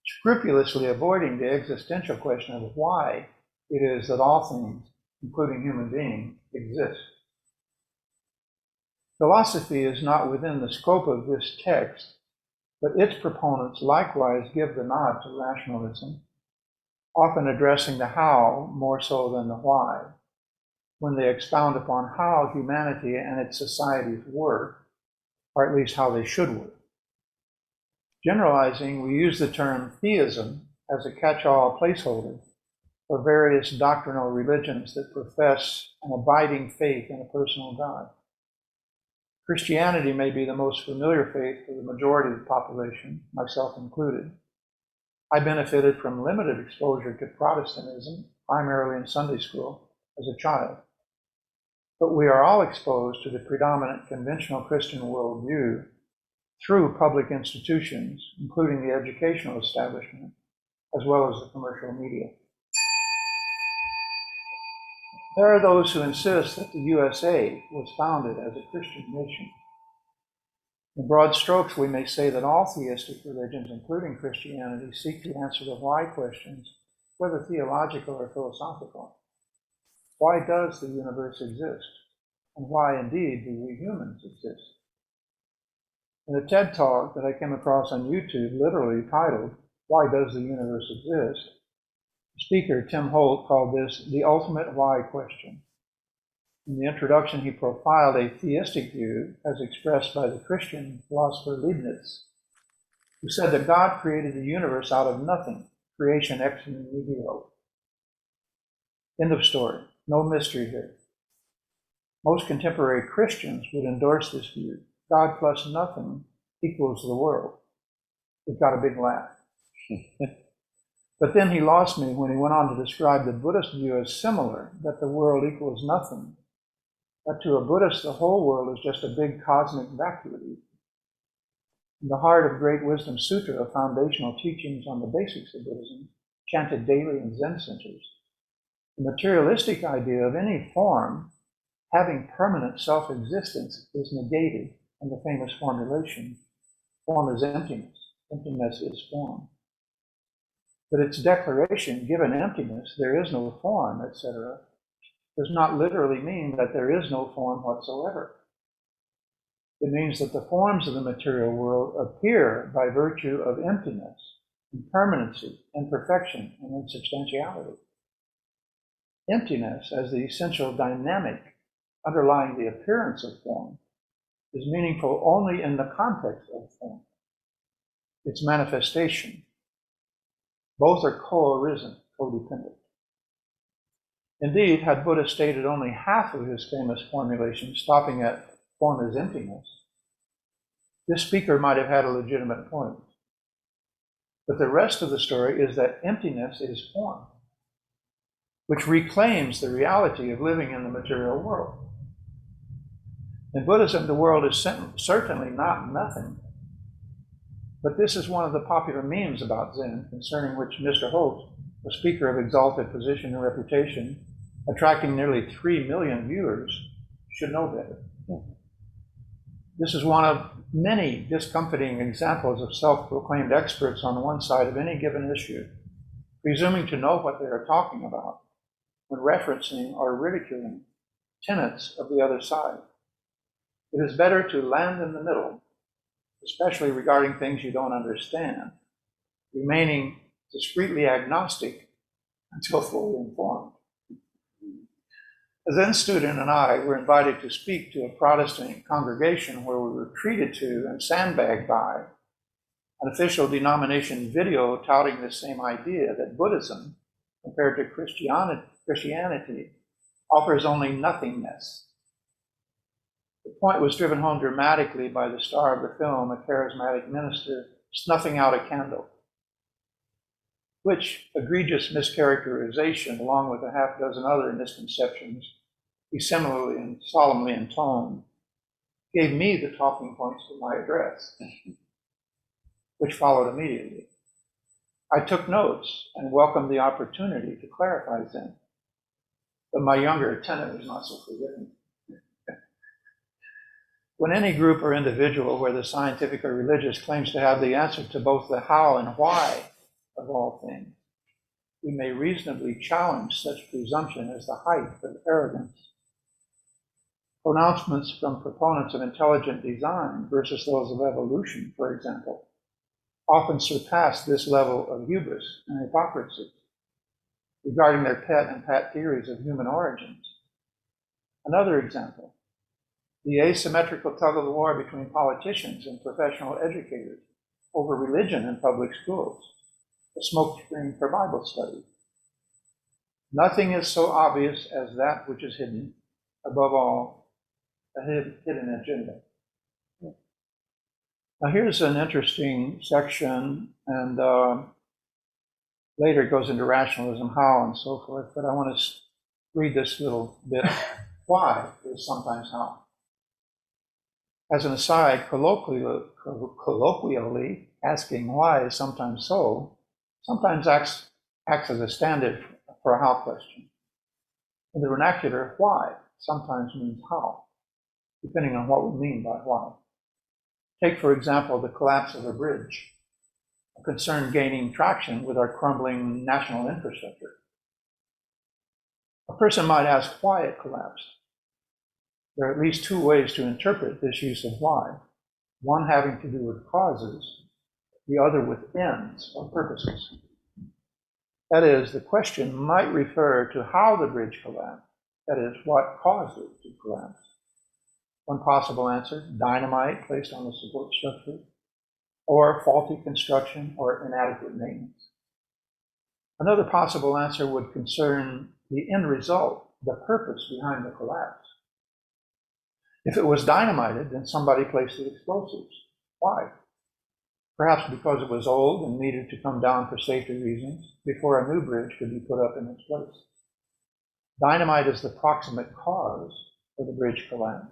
scrupulously avoiding the existential question of why it is that all things, including human beings, exist. Philosophy is not within the scope of this text, but its proponents likewise give the nod to rationalism, often addressing the how more so than the why, when they expound upon how humanity and its societies work, or at least how they should work. Generalizing, we use the term theism as a catch-all placeholder for various doctrinal religions that profess an abiding faith in a personal God. Christianity may be the most familiar faith for the majority of the population, myself included. I benefited from limited exposure to Protestantism, primarily in Sunday school, as a child. But we are all exposed to the predominant conventional Christian worldview through public institutions, including the educational establishment, as well as the commercial media. There are those who insist that the USA was founded as a Christian nation. In broad strokes, we may say that all theistic religions, including Christianity, seek to answer the why questions, whether theological or philosophical. Why does the universe exist? And why, indeed, do we humans exist? In a TED Talk that I came across on YouTube, literally titled, Why Does the Universe Exist?, speaker Tim Holt called this the ultimate why question. In the introduction, he profiled a theistic view as expressed by the Christian philosopher Leibniz, who said that God created the universe out of nothing, creation ex nihilo. End of story. No mystery here. Most contemporary Christians would endorse this view. God plus nothing equals the world. It got a big laugh. But then he lost me when he went on to describe the Buddhist view as similar, that the world equals nothing. That to a Buddhist, the whole world is just a big cosmic vacuity. In the heart of Great Wisdom Sutra, of foundational teachings on the basics of Buddhism, chanted daily in Zen centers, the materialistic idea of any form having permanent self-existence is negated in the famous formulation, form is emptiness, emptiness is form. But its declaration, given emptiness, there is no form, etc., does not literally mean that there is no form whatsoever. It means that the forms of the material world appear by virtue of emptiness, impermanency, imperfection, and insubstantiality. Emptiness, as the essential dynamic underlying the appearance of form, is meaningful only in the context of form, its manifestation. Both are co-arisen, codependent. Indeed, had Buddha stated only half of his famous formulation, stopping at form is emptiness, this speaker might have had a legitimate point. But the rest of the story is that emptiness is form, which reclaims the reality of living in the material world. In Buddhism, the world is certainly not nothing. But this is one of the popular memes about Zen, concerning which Mr. Holt, a speaker of exalted position and reputation, attracting nearly 3 million viewers, should know better. This is one of many discomforting examples of self-proclaimed experts on one side of any given issue, presuming to know what they are talking about when referencing or ridiculing tenets of the other side. It is better to land in the middle, especially regarding things you don't understand, remaining discreetly agnostic until fully informed. A Zen student and I were invited to speak to a Protestant congregation where we were treated to and sandbagged by an official denomination video touting the same idea, that Buddhism, compared to Christianity, offers only nothingness. The point was driven home dramatically by the star of the film, a charismatic minister snuffing out a candle, which egregious mischaracterization, along with a half dozen other misconceptions, he similarly and solemnly intoned, gave me the talking points for my address, which followed immediately. I took notes and welcomed the opportunity to clarify Zen, but my younger tenant was not so forgiving. When any group or individual, whether scientific or religious, claims to have the answer to both the how and why of all things, we may reasonably challenge such presumption as the height of arrogance. Pronouncements from proponents of intelligent design versus those of evolution, for example, often surpass this level of hubris and hypocrisy regarding their pet and pat theories of human origins. Another example, the asymmetrical tug-of-war between politicians and professional educators over religion in public schools, a smokescreen for Bible study. Nothing is so obvious as that which is hidden, above all, a hidden agenda. Now here's an interesting section, and later it goes into rationalism, how, and so forth, but I want to read this little bit. Why is sometimes how. As an aside, colloquially, asking why is sometimes so, sometimes acts as a stand-in for a how question. In the vernacular, why sometimes means how, depending on what we mean by why. Take, for example, the collapse of a bridge, a concern gaining traction with our crumbling national infrastructure. A person might ask why it collapsed. There are at least two ways to interpret this use of why, one having to do with causes, the other with ends or purposes. That is, the question might refer to how the bridge collapsed, that is, what caused it to collapse. One possible answer, dynamite placed on the support structure, or faulty construction or inadequate maintenance. Another possible answer would concern the end result, the purpose behind the collapse. If it was dynamited, then somebody placed the explosives. Why? Perhaps because it was old and needed to come down for safety reasons before a new bridge could be put up in its place. Dynamite is the proximate cause for the bridge collapse,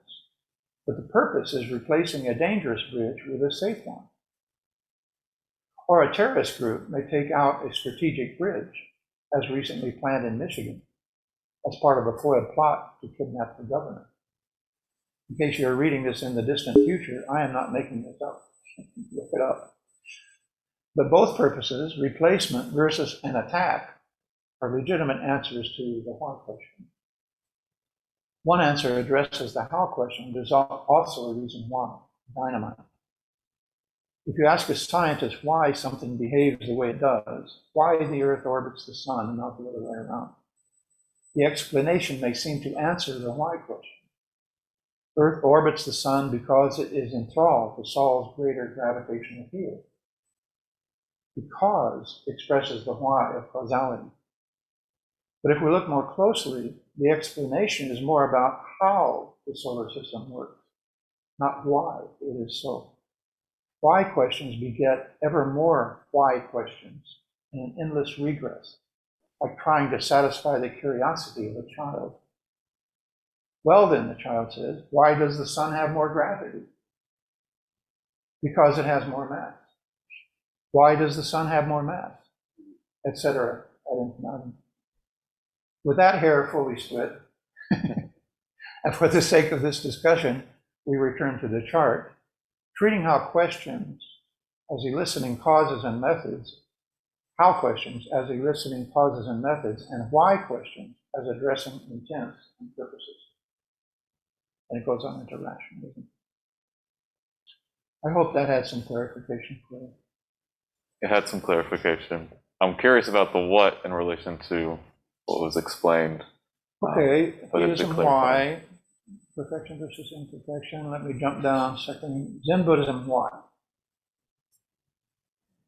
but the purpose is replacing a dangerous bridge with a safe one. Or a terrorist group may take out a strategic bridge, as recently planned in Michigan, as part of a foiled plot to kidnap the governor. In case you're reading this in the distant future, I am not making this up. Look it up. But both purposes, replacement versus an attack, are legitimate answers to the why question. One answer addresses the how question. There's also a reason why, dynamite. If you ask a scientist why something behaves the way it does, why the Earth orbits the sun and not the other way around, the explanation may seem to answer the why question. Earth orbits the sun because it is enthralled to Sol's greater gravitational field. Because expresses the why of causality. But if we look more closely, the explanation is more about how the solar system works, not why it is so. Why questions beget ever more why questions in an endless regress, like trying to satisfy the curiosity of a child. Well then, the child says, why does the sun have more gravity? Because it has more mass. Why does the sun have more mass? Etc. ad infinitum. With that hair fully split, and for the sake of this discussion, we return to the chart, treating how questions as eliciting causes and methods, how questions as eliciting causes and methods, and why questions as addressing intents and purposes. And it goes on into rationalism. I hope that had some clarification for you. It had some clarification. I'm curious about the what in relation to what was explained. Okay, but it's Buddhism, clear why? Perfection versus imperfection. Let me jump down a second. Zen Buddhism, why?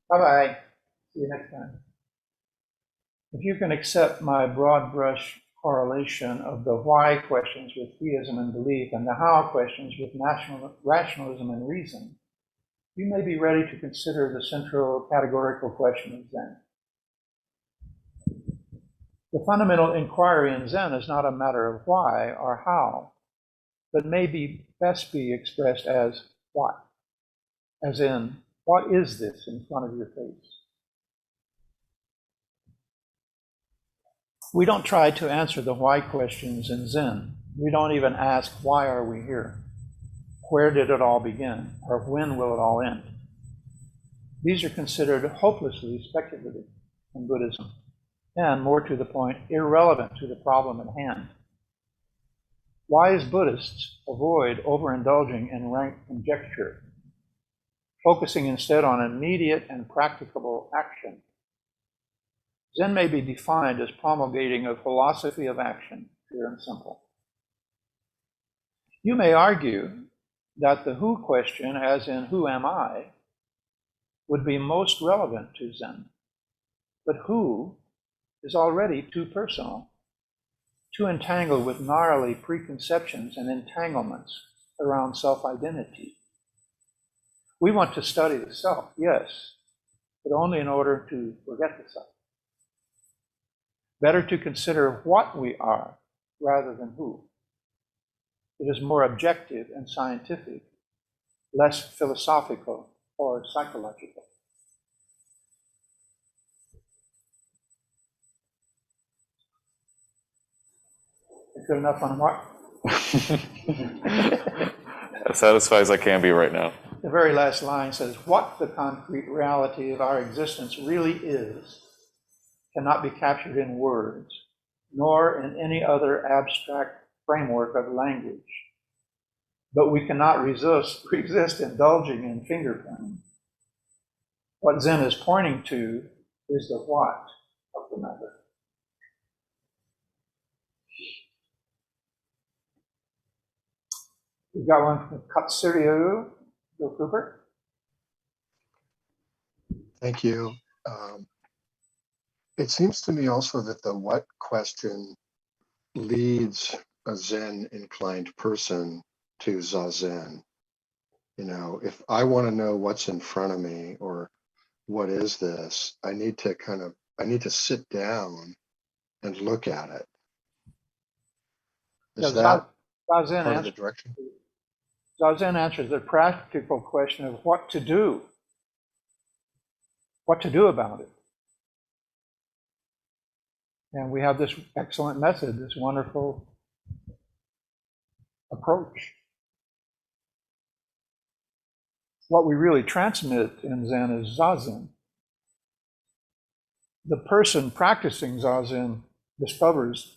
Bye-bye. See you next time. If you can accept my broad brush correlation of the why questions with theism and belief and the how questions with rationalism and reason, you may be ready to consider the central categorical question of Zen. The fundamental inquiry in Zen is not a matter of why or how, but may best be expressed as what, as in, what is this in front of your face? We don't try to answer the why questions in Zen. We don't even ask, why are we here? Where did it all begin? Or when will it all end? These are considered hopelessly speculative in Buddhism, and more to the point, irrelevant to the problem at hand. Wise Buddhists avoid overindulging in rank conjecture, focusing instead on immediate and practicable action. Zen may be defined as promulgating a philosophy of action, pure and simple. You may argue that the who question, as in who am I, would be most relevant to Zen. But who is already too personal, too entangled with gnarly preconceptions and entanglements around self-identity. We want to study the self, yes, but only in order to forget the self. Better to consider what we are rather than who. It is more objective and scientific, less philosophical or psychological. Good enough on what? As satisfied as I can be right now. The very last line says, what the concrete reality of our existence really is cannot be captured in words, nor in any other abstract framework of language. But we cannot resist indulging in finger pointing. What Zen is pointing to is the what of the matter. We've got one from Katsuryu, Bill Cooper. Thank you. It seems to me also that the what question leads a Zen inclined person to Zazen. You know, if I want to know what's in front of me or what is this, I need to sit down and look at it. Is that Zazen part of the direction? Zazen answers the practical question of what to do about it. And we have this excellent method, this wonderful approach. What we really transmit in Zen is Zazen. The person practicing Zazen discovers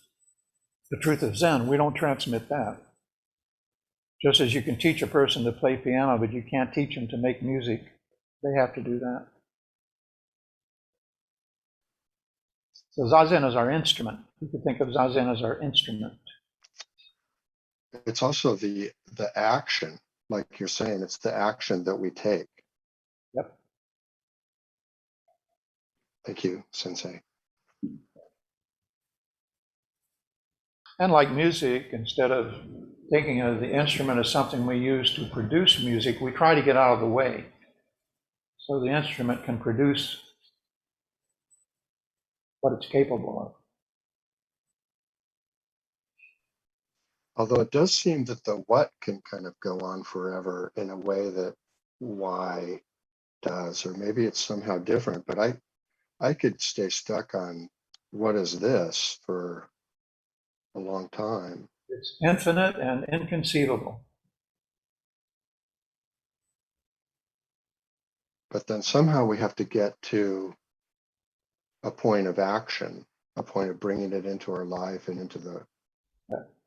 the truth of Zen. We don't transmit that. Just as you can teach a person to play piano, but you can't teach them to make music, they have to do that. So Zazen is our instrument. You could think of Zazen as our instrument. It's also the action, like you're saying, it's the action that we take. Yep. Thank you, Sensei. And like music, instead of thinking of the instrument as something we use to produce music, we try to get out of the way so the instrument can produce what it's capable of. Although it does seem that the what can kind of go on forever in a way that why does, or maybe it's somehow different, but I could stay stuck on what is this for a long time. It's infinite and inconceivable. But then somehow we have to get to a point of action, a point of bringing it into our life and into the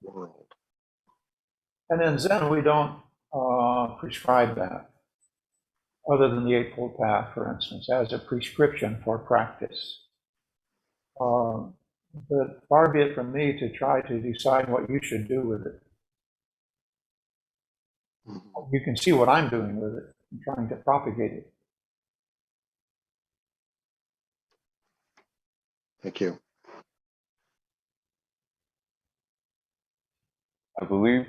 world. And in Zen, we don't prescribe that, other than the Eightfold Path, for instance, as a prescription for practice. But far be it from me to try to decide what you should do with it. Mm-hmm. You can see what I'm doing with it. I'm trying to propagate it. Thank you. I believe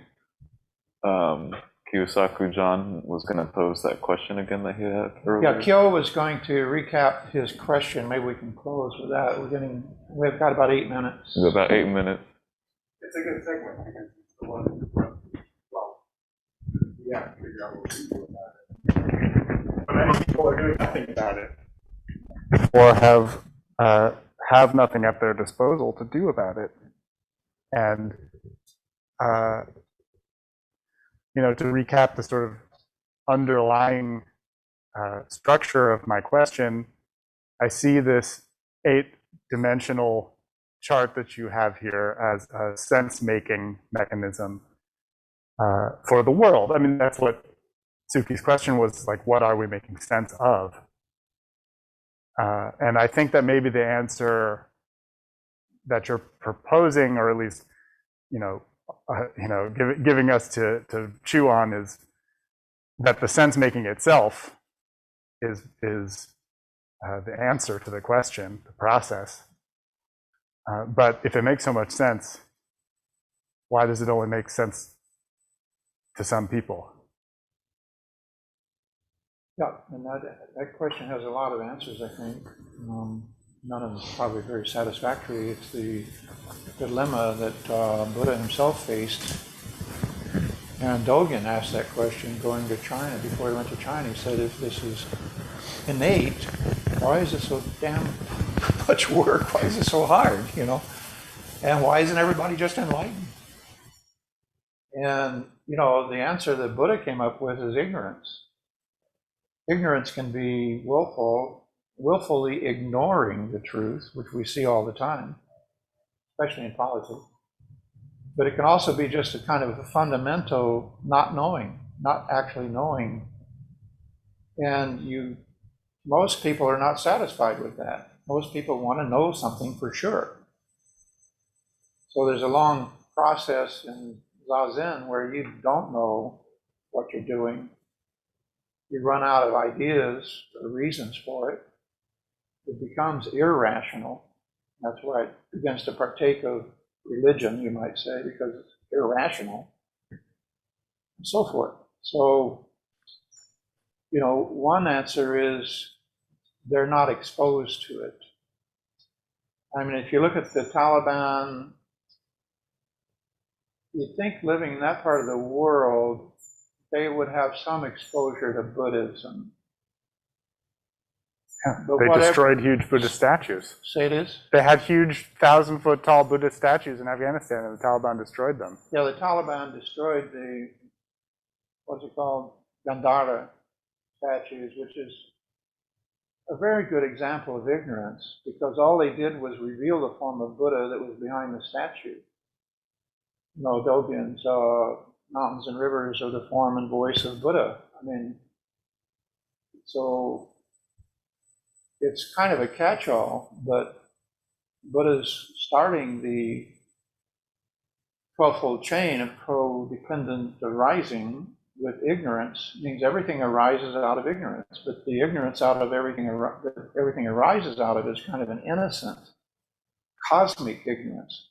Kiyosaku John was going to pose that question again that he had earlier. Yeah, Kyo was going to recap his question. Maybe we can close with that. We've got about 8 minutes. We have about 8 minutes. It's a good segment, I guess. It's the one, well, yeah, figure out what we do about it. But many people are doing nothing about it. Or have nothing at their disposal to do about it. And, to recap the sort of underlying structure of my question, I see this 8-dimensional chart that you have here as a sense-making mechanism for the world. I mean, that's what Suki's question was, like, what are we making sense of? And I think that maybe the answer that you're proposing, or at least, giving us to chew on, is that the sense-making itself is the answer to the question, the process. But if it makes so much sense, why does it only make sense to some people? Yeah, and that question has a lot of answers, I think. None of them probably very satisfactory. It's the dilemma that Buddha himself faced. And Dogen asked that question going to China. Before he went to China, he said, if this is innate, why is it so damn much work? Why is it so hard, And why isn't everybody just enlightened? And, you know, the answer that Buddha came up with is ignorance. Ignorance can be willfully ignoring the truth, which we see all the time, especially in politics. But it can also be just a kind of a fundamental not knowing, not actually knowing. And most people are not satisfied with that. Most people want to know something for sure. So there's a long process in Zazen where you don't know what you're doing. You run out of ideas or reasons for it. It becomes irrational. That's why it begins to partake of religion, you might say, because it's irrational, and so forth. So, you know, one answer is they're not exposed to it. I mean, if you look at the Taliban, you'd think living in that part of the world, they would have some exposure to Buddhism. Yeah, But they whatever- destroyed huge Buddhist statues. Say it is? They had huge 1,000-foot tall Buddhist statues in Afghanistan, and the Taliban destroyed them. Yeah, the Taliban destroyed the, what's it called, Gandhara statues, which is a very good example of ignorance, because all they did was reveal the form of Buddha that was behind the statue. You know, Dogen's mountains and rivers are the form and voice of Buddha. I mean, so it's kind of a catch-all, but Buddha's starting the 12-fold chain of codependent arising with ignorance. Means everything arises out of ignorance, but the ignorance out of everything arises out of is kind of an innocent, cosmic ignorance.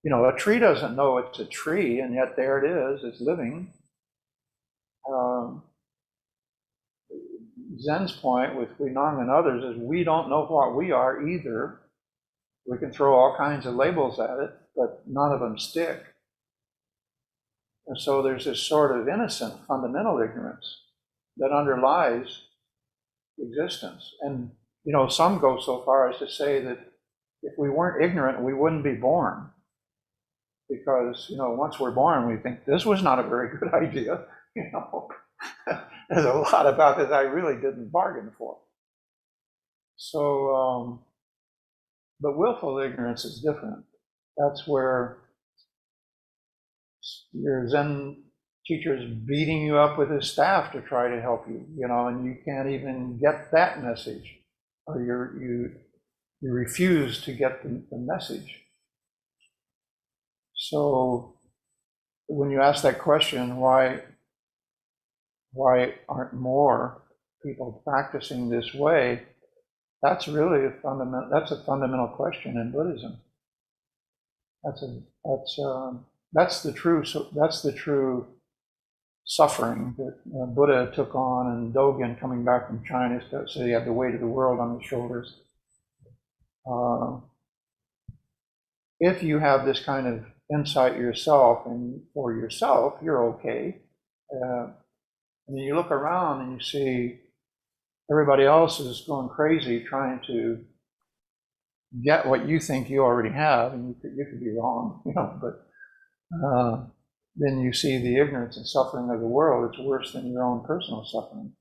You know, a tree doesn't know it's a tree, and yet there it is, it's living. Zen's point with Huineng and others is we don't know what we are either. We can throw all kinds of labels at it, but none of them stick. And so there's this sort of innocent, fundamental ignorance that underlies existence. And, you know, some go so far as to say that if we weren't ignorant, we wouldn't be born. Because, you know, once we're born, we think this was not a very good idea. You know, there's a lot about this I really didn't bargain for. So, but willful ignorance is different. That's where your Zen teacher is beating you up with his staff to try to help you, you know, and you can't even get that message, or you refuse to get the message. So when you ask that question, why aren't more people practicing this way? That's really a fundamental question in Buddhism. That's the true suffering that Buddha took on, and Dogen coming back from China, so he had the weight of the world on his shoulders. If you have this kind of insight yourself, and for yourself, you're okay. And then you look around and you see everybody else is going crazy trying to get what you think you already have, and you could be wrong, you know, but then you see the ignorance and suffering of the world. It's worse than your own personal suffering.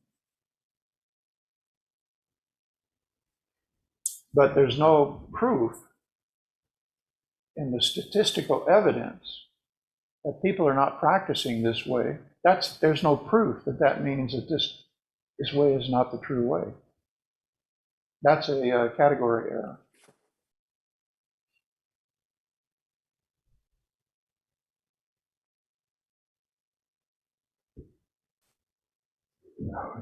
But there's no proof in the statistical evidence that people are not practicing this way. There's no proof that means that this way is not the true way. That's a category error.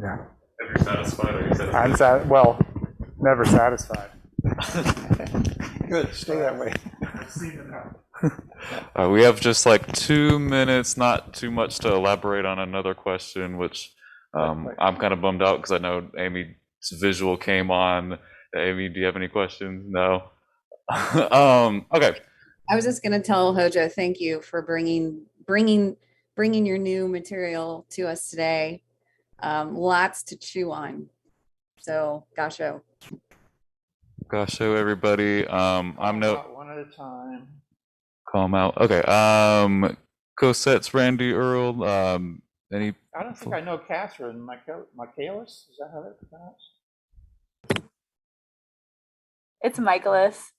Yeah. Have you satisfied? Are you satisfied? I'm well, never satisfied. Good, stay that way. I've seen it now. We have just like 2 minutes, not too much to elaborate on another question, which I'm kind of bummed out because I know Amy's visual came on. Amy, do you have any questions? No? Okay. I was just going to tell Hojo, thank you for bringing your new material to us today. Lots to chew on. So, Gasho. Gasho, everybody. I'm no. One at a time. Call them out. Okay. Cosette's Randy Earl. Any? I don't think I know Catherine Michaelis. Is that how that's pronounced? It's Michaelis.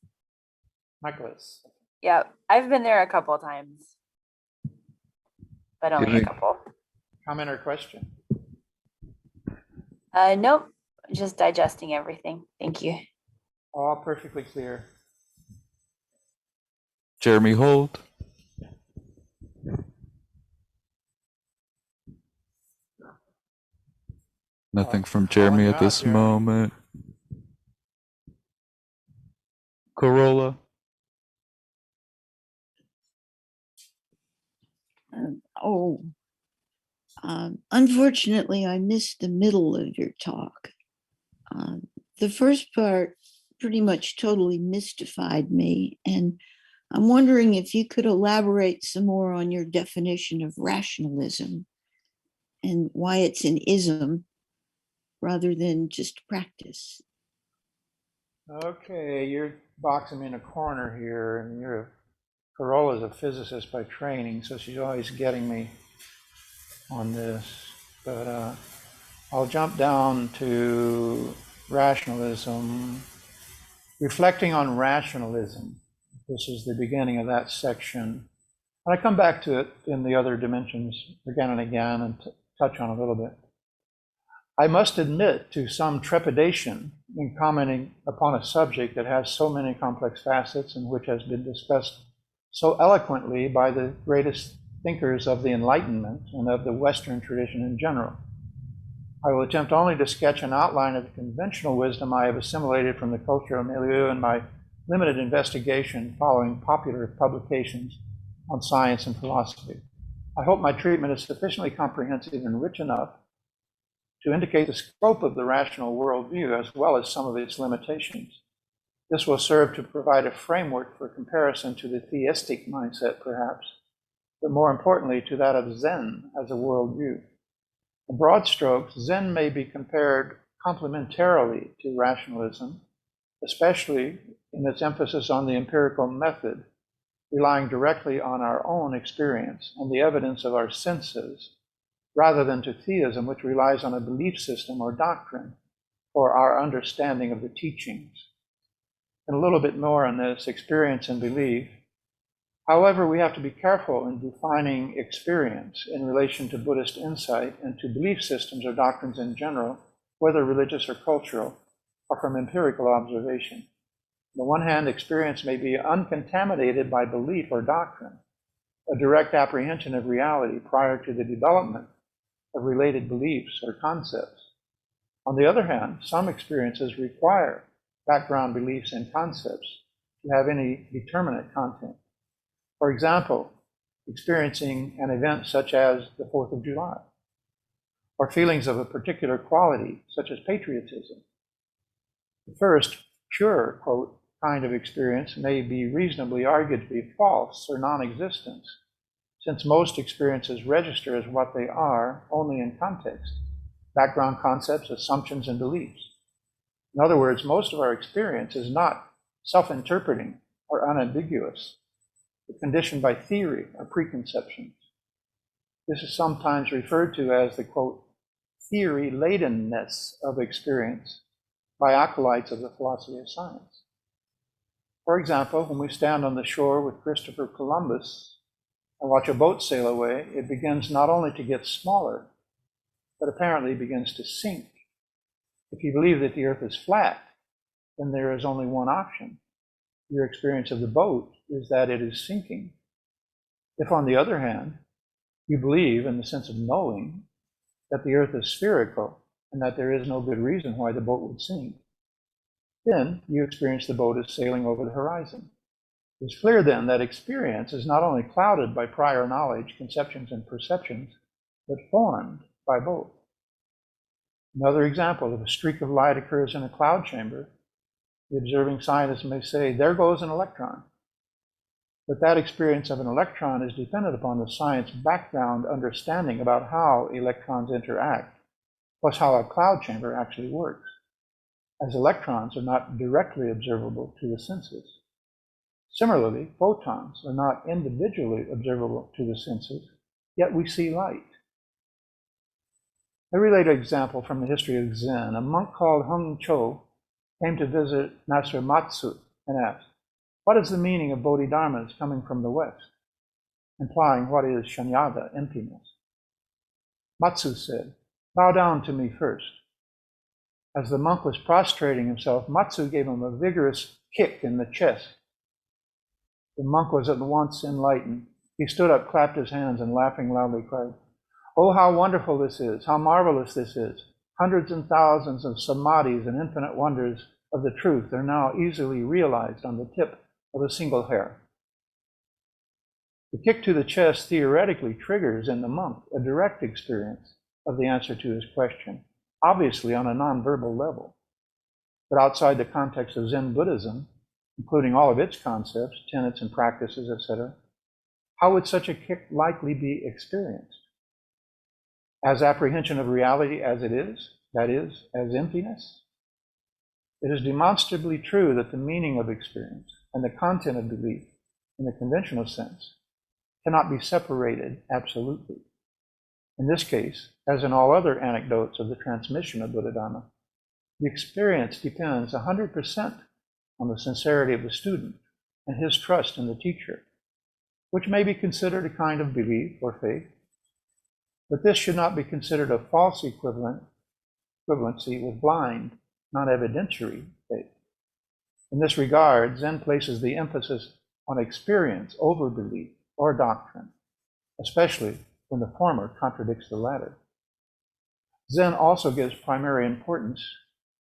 Michaelis. Yep. I've been there a couple of times, but only a couple. Comment or question? Nope. Just digesting everything. Thank you. All perfectly clear. Jeremy Holt. Nothing from Jeremy at this moment. Corolla. Unfortunately, I missed the middle of your talk. The first part pretty much totally mystified me, and I'm wondering if you could elaborate some more on your definition of rationalism and why it's an ism rather than just practice. Okay, you're boxing me in a corner here, and Corolla's a physicist by training, so she's always getting me on this. But I'll jump down to rationalism. Reflecting on rationalism. This is the beginning of that section. And I come back to it in the other dimensions again and again and touch on a little bit. I must admit to some trepidation in commenting upon a subject that has so many complex facets and which has been discussed so eloquently by the greatest thinkers of the Enlightenment and of the Western tradition in general. I will attempt only to sketch an outline of the conventional wisdom I have assimilated from the cultural milieu in my limited investigation following popular publications on science and philosophy. I hope my treatment is sufficiently comprehensive and rich enough to indicate the scope of the rational worldview as well as some of its limitations. This will serve to provide a framework for comparison to the theistic mindset, perhaps, but more importantly to that of Zen as a worldview. In broad strokes, Zen may be compared complementarily to rationalism, especially in its emphasis on the empirical method, relying directly on our own experience and the evidence of our senses, rather than to theism, which relies on a belief system or doctrine for our understanding of the teachings. And a little bit more on this, experience and belief. However, we have to be careful in defining experience in relation to Buddhist insight and to belief systems or doctrines in general, whether religious or cultural, or from empirical observation. On the one hand, experience may be uncontaminated by belief or doctrine, a direct apprehension of reality prior to the development of related beliefs or concepts. On the other hand, some experiences require background beliefs and concepts to have any determinate content. For example, experiencing an event such as the 4th of July, or feelings of a particular quality, such as patriotism. The first pure, quote, kind of experience may be reasonably argued to be false or non-existent, since most experiences register as what they are only in context, background concepts, assumptions, and beliefs. In other words, most of our experience is not self-interpreting or unambiguous, but conditioned by theory or preconceptions. This is sometimes referred to as the, quote, theory-ladenness of experience by acolytes of the philosophy of science. For example, when we stand on the shore with Christopher Columbus and watch a boat sail away, it begins not only to get smaller, but apparently begins to sink. If you believe that the earth is flat, then there is only one option. Your experience of the boat is that it is sinking. If, on the other hand, you believe, in the sense of knowing, that the earth is spherical and that there is no good reason why the boat would sink, then you experience the boat as sailing over the horizon. It's clear then that experience is not only clouded by prior knowledge, conceptions, and perceptions, but formed by both. Another example, if a streak of light occurs in a cloud chamber, the observing scientist may say, there goes an electron. But that experience of an electron is dependent upon the science background understanding about how electrons interact, plus how a cloud chamber actually works, as electrons are not directly observable to the senses. Similarly, photons are not individually observable to the senses, yet we see light. A related example from the history of Zen, a monk called Hung Cho came to visit Master Matsu and asked, "What is the meaning of Bodhidharmas coming from the West?" implying what is shunyata, emptiness. Matsu said, "Bow down to me first." As the monk was prostrating himself, Matsu gave him a vigorous kick in the chest. The monk was at once enlightened. He stood up, clapped his hands, and laughing loudly cried, "Oh, how wonderful this is! How marvelous this is! Hundreds and thousands of samadhis and infinite wonders of the truth are now easily realized on the tip of a single hair." The kick to the chest theoretically triggers in the monk a direct experience of the answer to his question, obviously on a nonverbal level. But outside the context of Zen Buddhism, including all of its concepts, tenets and practices, etc., how would such a kick likely be experienced? As apprehension of reality as it is, that is, as emptiness? It is demonstrably true that the meaning of experience and the content of belief, in the conventional sense, cannot be separated absolutely. In this case, as in all other anecdotes of the transmission of Buddha Dharma, the experience depends 100% on the sincerity of the student and his trust in the teacher, which may be considered a kind of belief or faith. But this should not be considered a false equivalency with blind, non-evidentiary faith. In this regard, Zen places the emphasis on experience over belief or doctrine, especially when the former contradicts the latter. Zen also gives primary importance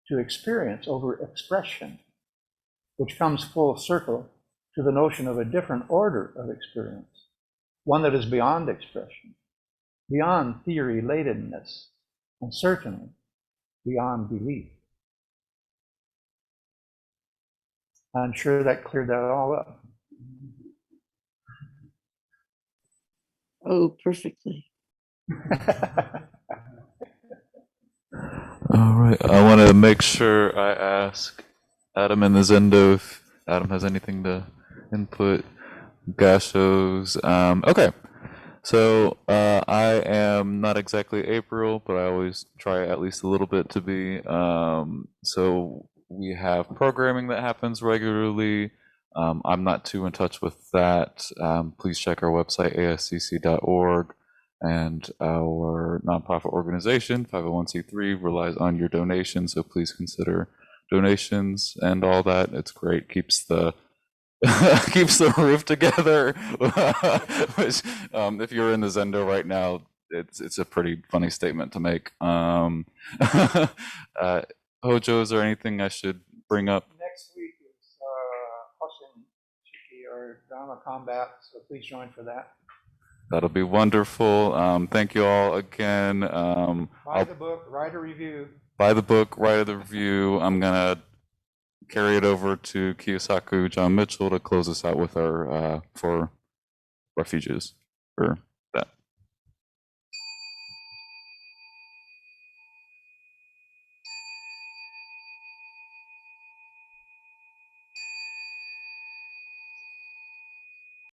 to experience over expression, which comes full circle to the notion of a different order of experience, one that is beyond expression, beyond theory-latedness, and certainly beyond belief. I'm sure that cleared that all up. Oh, perfectly. All right. I want to make sure I ask Adam in the Zendo if Adam has anything to input. Gashos. Okay. So I am not exactly April, but I always try at least a little bit to be. So we have programming that happens regularly. I'm not too in touch with that. Please check our website, ASZC.org. And our nonprofit organization, 501c3, relies on your donations. So please consider donations and all that. It's great. Keeps the keeps the roof together. Which, if you're in the Zendo right now, it's a pretty funny statement to make. Hojo, is there anything I should bring up? Next week is Hosin Chiki or Dharma Combat, so please join for that. That'll be wonderful. Thank you all again. Buy the book, write a review. Buy the book, write the review. I'm gonna carry it over to Kiyosaku John Mitchell to close us out with our for refuges or